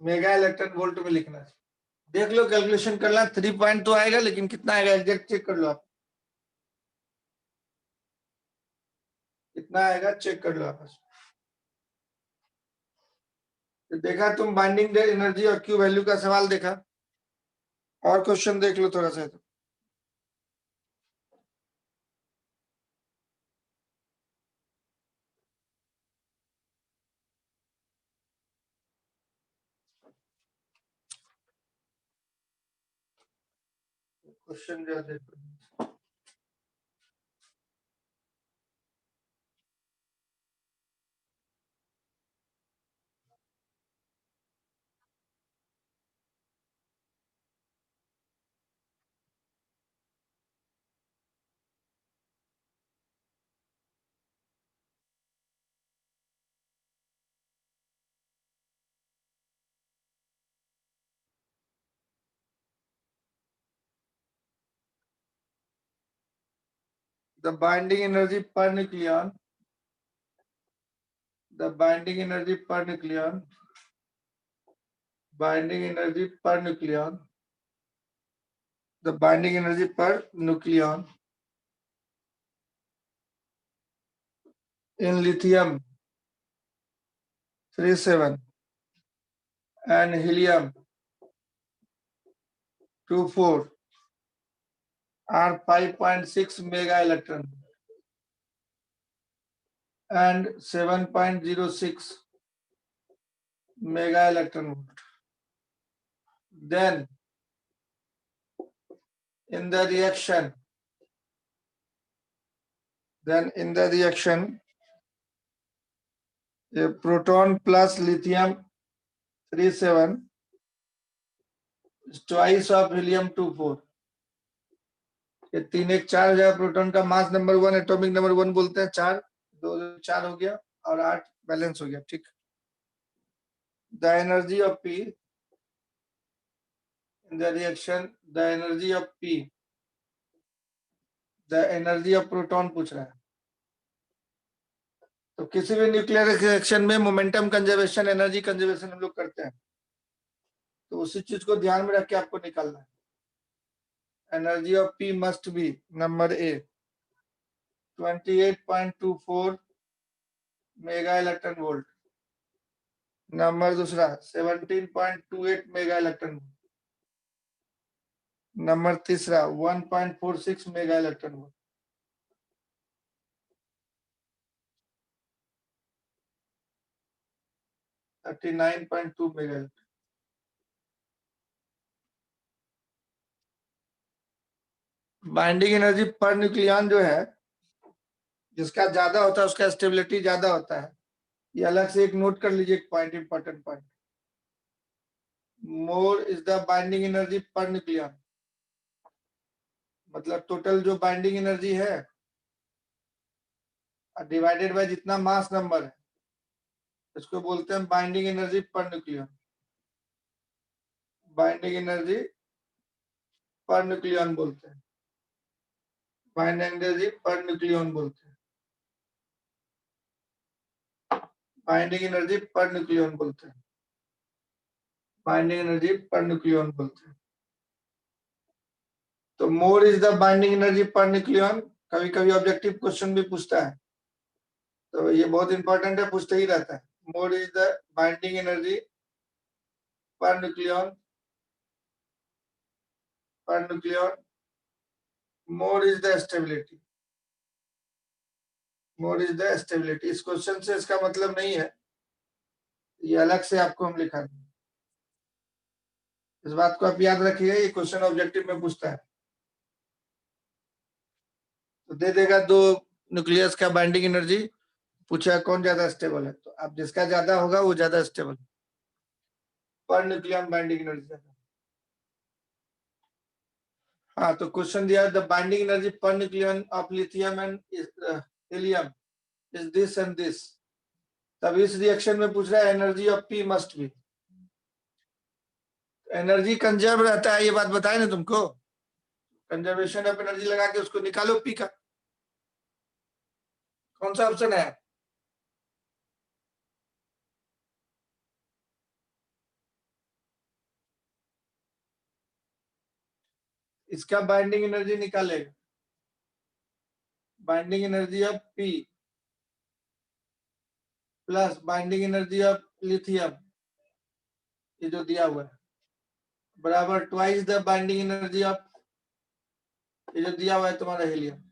मेगा इलेक्ट्रॉन वोल्ट में लिखना है। देख लो कैलकुलेशन करना, 3 पॉइंट तो आएगा, लेकिन कितना आएगा एग्जैक्ट चेक कर लो आप। कितना आएगा चेक कर लो आप। तो देखा तुम बाइंडिंग एनर्जी और क्यू वैल्यू का सवाल देखा, और क्वेश्चन देख लो थोड़ा सा। क्वेश्चन जो देखो, the binding energy per nucleon, the binding energy per nucleon, binding energy per nucleon, the binding energy per nucleon in lithium 37 and helium 24 are 5.6 mega electron and 7.06 mega electron volt. Then in the reaction, a proton plus lithium 37 is twice of helium 24. ये 3 1 4 हो जाएगा। Proton का mass number 1, atomic number 1 बोलते हैं 4, 2 4 हो गया और 8 balance हो गया। ठीक। The energy of P in the reaction, the energy of P, the energy of proton पूछ रहा है। तो किसी भी न्यूक्लियर रिएक्शन में मोमेंटम कंजर्वेशन, एनर्जी कंजर्वेशन हम लोग करते हैं, तो उसी चीज को ध्यान में रख के आपको निकालना है। Energy of P must be number A 28.24 mega electron volt, number दूसरा 17.28 मेगा इलेक्ट्रॉन वोल्ट, नंबर तीसरा 1.46 mega electron volt, $39.2 mega electron. Binding energy per nucleon जो है, जिसका ज्यादा होता है उसका स्टेबिलिटी ज्यादा होता है। ये अलग से एक नोट कर लीजिए, एक point, important point. More is the binding energy per nucleon, मतलब टोटल जो बाइंडिंग एनर्जी है डिवाइडेड बाय जितना मास नंबर है, इसको बोलते हैं binding energy per nucleon. Binding energy per nucleon बोलते हैं, बाइंडिंग एनर्जी पर न्यूक्लियन बोलते हैं, बाइंडिंग एनर्जी पर न्यूक्लियन बोलते हैं, बाइंडिंग एनर्जी पर न्यूक्लियन बोलते हैं। तो more is the binding energy per nucleon, कभी कभी ऑब्जेक्टिव क्वेश्चन भी पूछता है, तो ये बहुत इंपॉर्टेंट है, पूछते ही रहता है। More is the binding energy per nucleon, per nucleon, more is the stability, more is the stability. इस क्वेश्चन से इसका मतलब नहीं है, ये अलग से आपको हम लिखा देंगे। इस बात को आप याद रखिएगा, ये क्वेश्चन ऑब्जेक्टिव में पूछता है। तो दे देगा दो न्यूक्लियस का बाइंडिंग एनर्जी, पूछा कौन ज्यादा स्टेबल है, तो अब जिसका ज्यादा होगा वो ज्यादा stable, per nucleon binding energy ज्यादा। हाँ, तो क्वेश्चन दिया the binding energy per nucleon of lithium and helium is this and this. तब इस रिएक्शन में पूछ रहा है energy of P must be. Energy conserve रहता है, ये बात बताए ना तुमको, कंजर्वेशन ऑफ एनर्जी लगा के उसको निकालो पी का। कौन सा ऑप्शन है? इसका बाइंडिंग एनर्जी निकालेगा, binding energy of P plus binding energy of lithium, ये जो दिया हुआ है, बराबर twice the binding energy of, ये जो दिया हुआ है तुम्हारा हीलियम।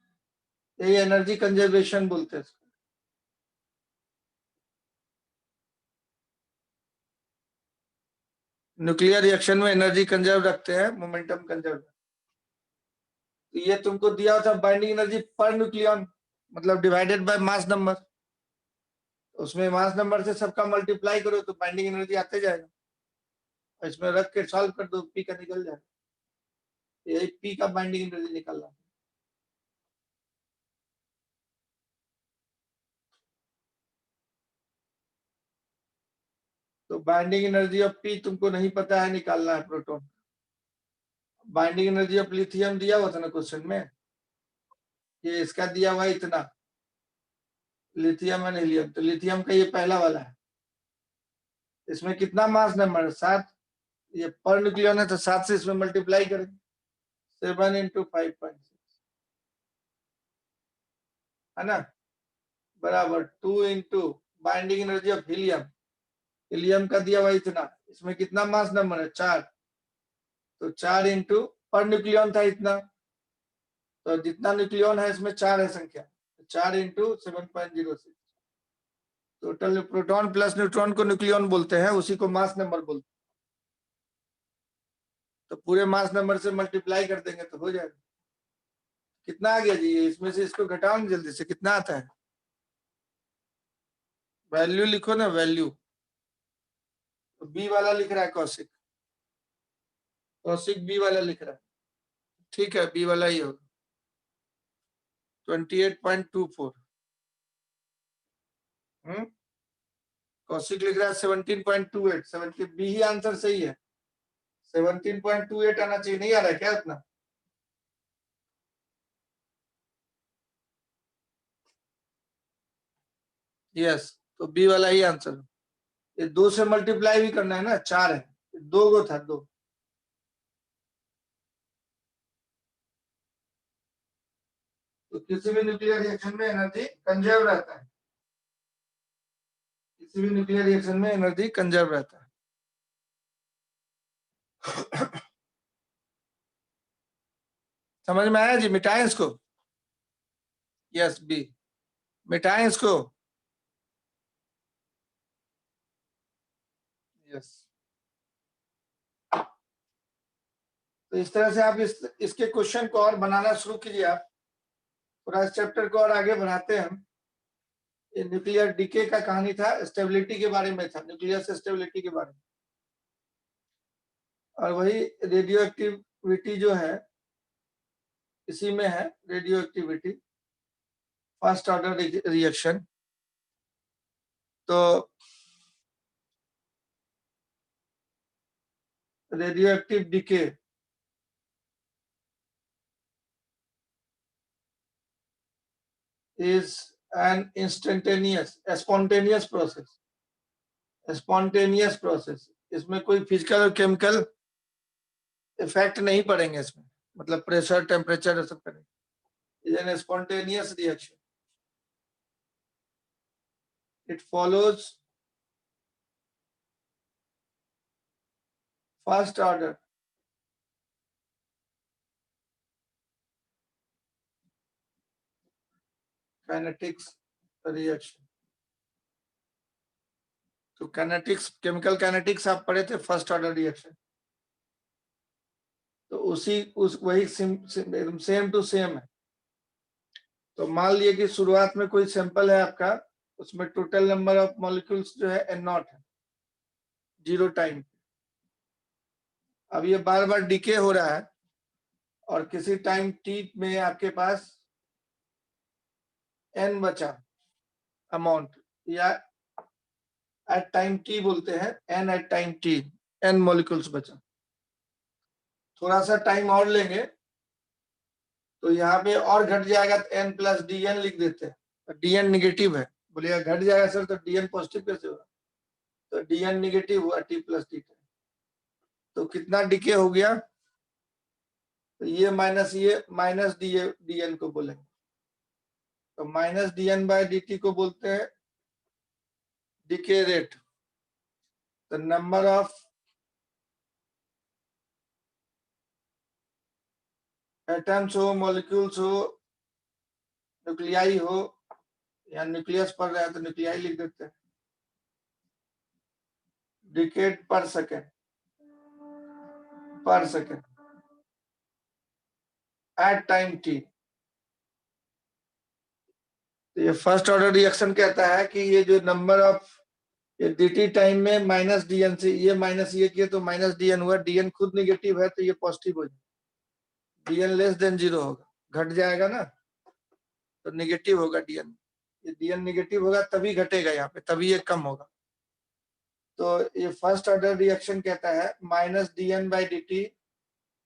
ये एनर्जी कंजर्वेशन बोलते हैं इसको। न्यूक्लियर रिएक्शन में एनर्जी कंजर्व रखते हैं, मोमेंटम कंजर्व। तो ये तुमको दिया था बाइंडिंग एनर्जी पर न्यूक्लियन, मतलब डिवाइडेड बाय मास नंबर, उसमें मास नंबर से सबका मल्टीप्लाई करो तो बाइंडिंग एनर्जी आते जाएगा। इसमें रख के सॉल्व कर दो, पी का निकल जाएगा। यही पी का बाइंडिंग एनर्जी निकलना। तो बाइंडिंग एनर्जी ऑफ पी तुमको नहीं पता है, निकालना है proton. Binding energy of lithium दिया हुआ था ना क्वेश्चन में, ये इसका दिया हुआ इतना, लिथियम एंड हीलियम। तो लिथियम का ये पहला वाला है, इसमें कितना मास नंबर है? 7। ये पर न्यूक्लियन है तो 7 से इसमें मल्टीप्लाई करेंगे, 7 इंटू 5.6 है ना, बराबर 2 into binding energy of helium, helium का दिया हुआ इतना, इसमें कितना मास नंबर है? 4। तो 4 इंटू पर न्यूक्लियन था इतना, तो जितना न्यूक्लियन है इसमें 4 है संख्या, 4 into 7.06। Total proton plus neutron को न्यूक्लियन बोलते हैं, उसी को मास नंबर बोलते हैं। तो पूरे मास नंबर से मल्टीप्लाई कर देंगे तो हो जाएगा। कितना आ गया जी? इसमें से इसको घटाओ ना जल्दी से, कितना आता है? वैल्यू लिखो ना, वैल्यू। तो बी वाला लिख रहा है कौशिक, कौशिक बी वाला लिख रहा है। ठीक है, बी वाला ही होगा, 28.24। कौशिक लिख रहा है 17.28, 70, बी ही आंसर सही है। 17.28 आना चाहिए, नहीं आ रहा है क्या उतना? यस, तो बी वाला ही आंसर। ये 2 से मल्टीप्लाई भी करना है ना, 4 है, 2 गो था 2। तो किसी भी न्यूक्लियर रिएक्शन में एनर्जी कंजर्व रहता है, किसी भी न्यूक्लियर रिएक्शन में एनर्जी कंजर्व रहता है। समझ में आया जी? मिटाएं इसको। यस, बी, मिटाएं इसको। यस, तो इस तरह से आप इसके क्वेश्चन को और बनाना शुरू कीजिए। आप पूरा इस चैप्टर को और आगे बढ़ाते हैं हम। ये न्यूक्लियर डीके का कहानी था, स्टेबिलिटी के बारे में था, न्यूक्लियर से स्टेबिलिटी के बारे में। और वही रेडियो एक्टिविटी जो है, इसी में है radioactivity, first order reaction. तो radioactive decay is an instantaneous, spontaneous process, spontaneous process। इसमें कोई फिजिकल और केमिकल इफेक्ट नहीं पड़ेंगे इसमें, मतलब प्रेशर, टेम्परेचर सब करेंगे। Is an spontaneous reaction, it follows first order kinetics reaction. तो काइनेटिक्स, केमिकल काइनेटिक्स आप पढ़े थे, फर्स्ट ऑर्डर रिएक्शन। तो वही एकदम सेम टू सेम है। तो मान लिया कि शुरुआत में कोई सैंपल है आपका, उसमें टोटल नंबर ऑफ मॉलिक्यूल्स जो है n0 है 0 टाइम। अब ये बार बार डिके हो रहा है और किसी टाइम t में आपके पास n बचा अमाउंट, या एट टाइम t बोलते हैं, n at time t, n molecules बचा। थोड़ा सा टाइम और लेंगे तो यहाँ पे और घट जाएगा, तो n प्लस dn लिख देते हैं। तो dn निगेटिव है, बोलिएगा घट जाएगा सर तो dn पॉजिटिव कैसे होगा, तो dn निगेटिव हुआ t प्लस डी। तो कितना डिके हो गया, तो ये माइनस dn को बोलेंगे। तो माइनस dn बाय dt को बोलते हैं डिके रेट। तो नंबर ऑफ एटम्स हो, मॉलिक्यूल्स हो, न्यूक्लियाई हो, या न्यूक्लियस पढ़ रहा है तो न्यूक्लियाई लिख देते हैं, डिकेड पर सेकेंड एट टाइम t। तो ये फर्स्ट ऑर्डर रिएक्शन कहता है कि ये जो नंबर ऑफ ये dt टाइम में माइनस dn से ये माइनस ये किया तो माइनस dn हुआ, dn खुद निगेटिव है तो ये पॉजिटिव हो जाएगा, dn लेस देन 0 होगा, घट जाएगा ना तो निगेटिव होगा dn। ये dn निगेटिव होगा तभी घटेगा यहाँ पे, तभी ये कम होगा। तो ये फर्स्ट ऑर्डर रिएक्शन कहता है minus dn by dt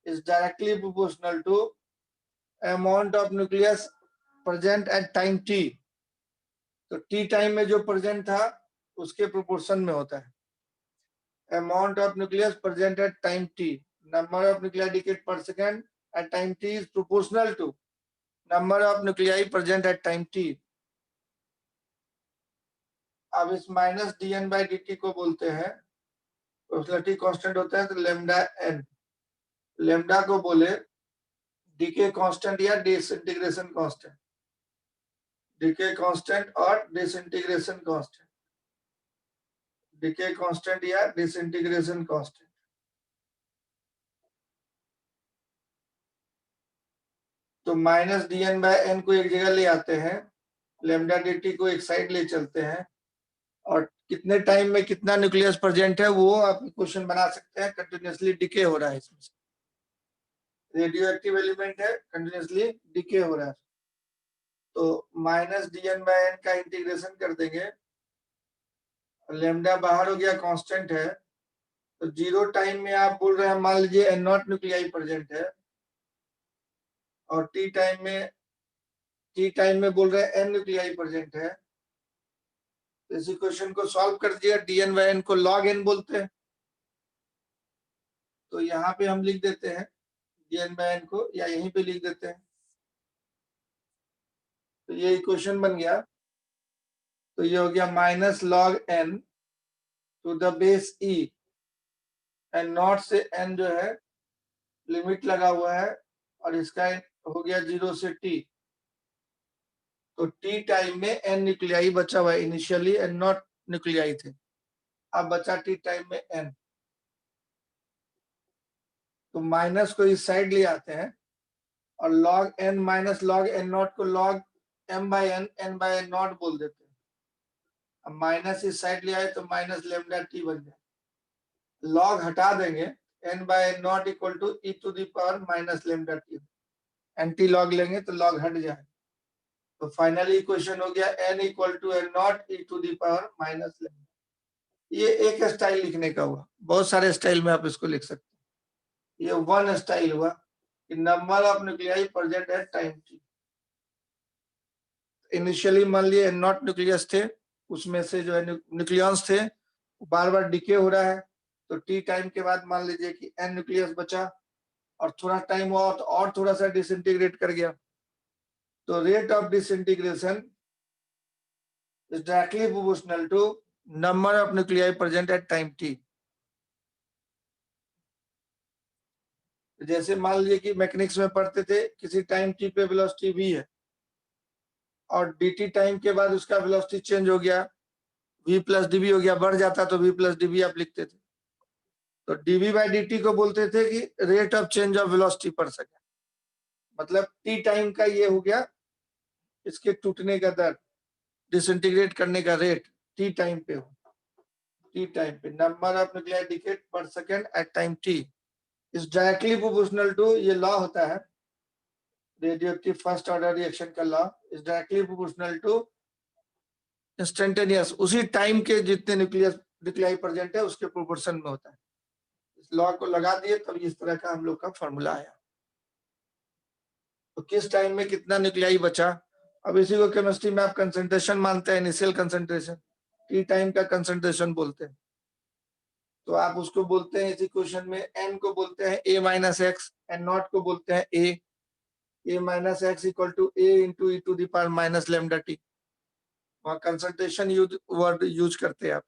is directly proportional to amount of nucleus present at time t। तो t टाइम में जो प्रेजेंट था उसके प्रोपोर्शन में होता है। amount of nucleus present at time t, number of nuclei decade per second at time t is proportional to number of nuclei present at time t। अब इस माइनस dn बाई dt को बोलते हैं probability constant होता है, तो lambda n, lambda को बोले डीके कांस्टेंट या डिसइंटीग्रेशन कांस्टेंट, डीके कांस्टेंट और डिसइंटीग्रेशन कांस्टेंट, डीके कांस्टेंट या डिसइंटीग्रेशन कांस्टेंट। तो माइनस dn बाय n को एक जगह ले आते हैं, लेमडा dt को एक साइड ले चलते हैं, और कितने टाइम में कितना न्यूक्लियस प्रेजेंट है वो आप क्वेश्चन बना सकते हैं। कंटिन्यूअसली डिके हो रहा है, इसमें रेडियो एक्टिव एलिमेंट है, कंटिन्यूअसली डिके हो रहा है। तो माइनस dn बाय n का इंटीग्रेशन कर देंगे, लेमडा बाहर हो गया, कांस्टेंट है। तो 0 टाइम में आप बोल रहे हैं, मान लीजिए n0 न्यूक्लियाई प्रेजेंट है, और t टाइम में बोल रहे हैं n न्यूक्लियाई प्रेजेंट है। तो इस इक्वेशन को सॉल्व कर दिया, dn बाय n को log n बोलते हैं। तो यहाँ पे हम लिख देते हैं dn बाय n को, या यहीं पे लिख देते हैं। तो ये इक्वेशन बन गया। तो ये हो गया minus log n to the base e, N nought से n जो है लिमिट लगा हुआ है, और इसका हो गया 0 से t। तो t टाइम में n न्यूक्लियाई बचा हुआ है, इनिशियली n नॉट न्यूक्लियाई थे, अब बचा t टाइम में n। तो माइनस को इस साइड ले आते हैं, और log n minus log n nought को log m by n by n nought बोल देते हैं। अब माइनस इस साइड ले आए तो माइनस लेमडा t बन जाए, log हटा देंगे, n by n nought equal to e to the power minus lambda t, anti log लेंगे तो log हट जाए। तो फाइनली इक्वेशन हो गया n equal to n nought e to the power minus lambda. ये एक स्टाइल लिखने का हुआ, बहुत सारे स्टाइल में आप इसको लिख सकते हैं। ये वन स्टाइल हुआ कि number of nuclei present at time t। Initially मान लिए नॉट न्यूक्लियस थे, उसमें से जो है न्यूक्लियॉन्स थे, बार बार डिके हो रहा है। तो टी टाइम के बाद मान लीजिए कि एन न्यूक्लियस बचा, और थोड़ा टाइम हुआ तो और थोड़ा सा डिसइंटीग्रेट कर गया। तो rate of disintegration is directly proportional to number of nuclei present at time T. जैसे मान लीजिए कि मैकेनिक्स में पढ़ते थे, किसी टाइम टी पे वेलोसिटी v है, और dt टाइम के बाद उसका वेलोसिटी चेंज हो गया, v प्लस dv हो गया, बढ़ जाता तो v प्लस dv आप लिखते थे। तो dv by dt को बोलते थे कि rate of change of velocity पर सेकेंड, मतलब t टाइम का ये हो गया इसके टूटने का दर, डिसइंटीग्रेट करने का रेट t टाइम पे हो, t टाइम पे number of nuclear decayed per second at time t is directly proportional to, ये लॉ होता है रेडियोएक्टिव फर्स्ट ऑर्डर रिएक्शन का law, is directly proportional to instantaneous, उसी टाइम के जितने न्यूक्लियाई प्रेजेंट है उसके प्रोपोर्शन में होता है। इस लॉ को लगा दिए तब इस तरह का हम लोग का फॉर्मूला आया। तो किस टाइम में कितना न्यूक्लियाई बचा, अब इसी को केमिस्ट्री में आप कंसंट्रेशन मानते हैं, इनिशियल कंसंट्रेशन, टी टाइम का कंसंट्रेशन बोलते हैं। तो आप उसको बोलते हैं इसी क्वेश्चन में n को बोलते हैं a minus X, N nought को बोलते हैं a minus X equal to a into E to the power minus lambda T. वहां कंसंट्रेशन वर्ड यूज करते हैं आप।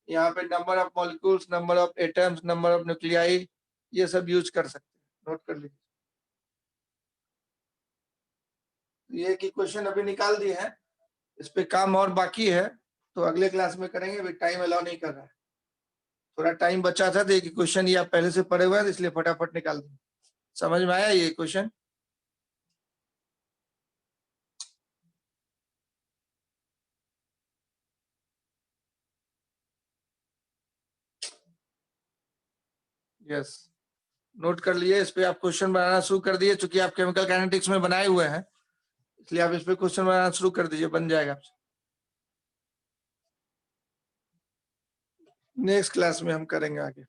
यहाँ पे number of molecules, number of atoms, number of nuclei, ये सब यूज कर सकते हैं, नोट कर लीजिए। ये की क्वेश्चन अभी निकाल दिए हैं, इस पे काम और बाकी है तो अगले क्लास में करेंगे, अभी टाइम अलाउ नहीं कर रहा है, थोड़ा टाइम बचा था तो ये क्वेश्चन ये आप पहले से पढ़े हुए हैं इसलिए फटाफट निकाल दें। समझ में आया ये क्वेश्चन? यस, नोट कर लिए, इस पे आप क्वेश्चन बनाना शुरू कर दिए, चूंकि आप केमिकल काइनेटिक्स में बनाए हुए हैं इसलिए आप इस पे क्वेश्चन बनाना शुरू कर दीजिए, बन जाएगा। नेक्स्ट क्लास में हम करेंगे आगे।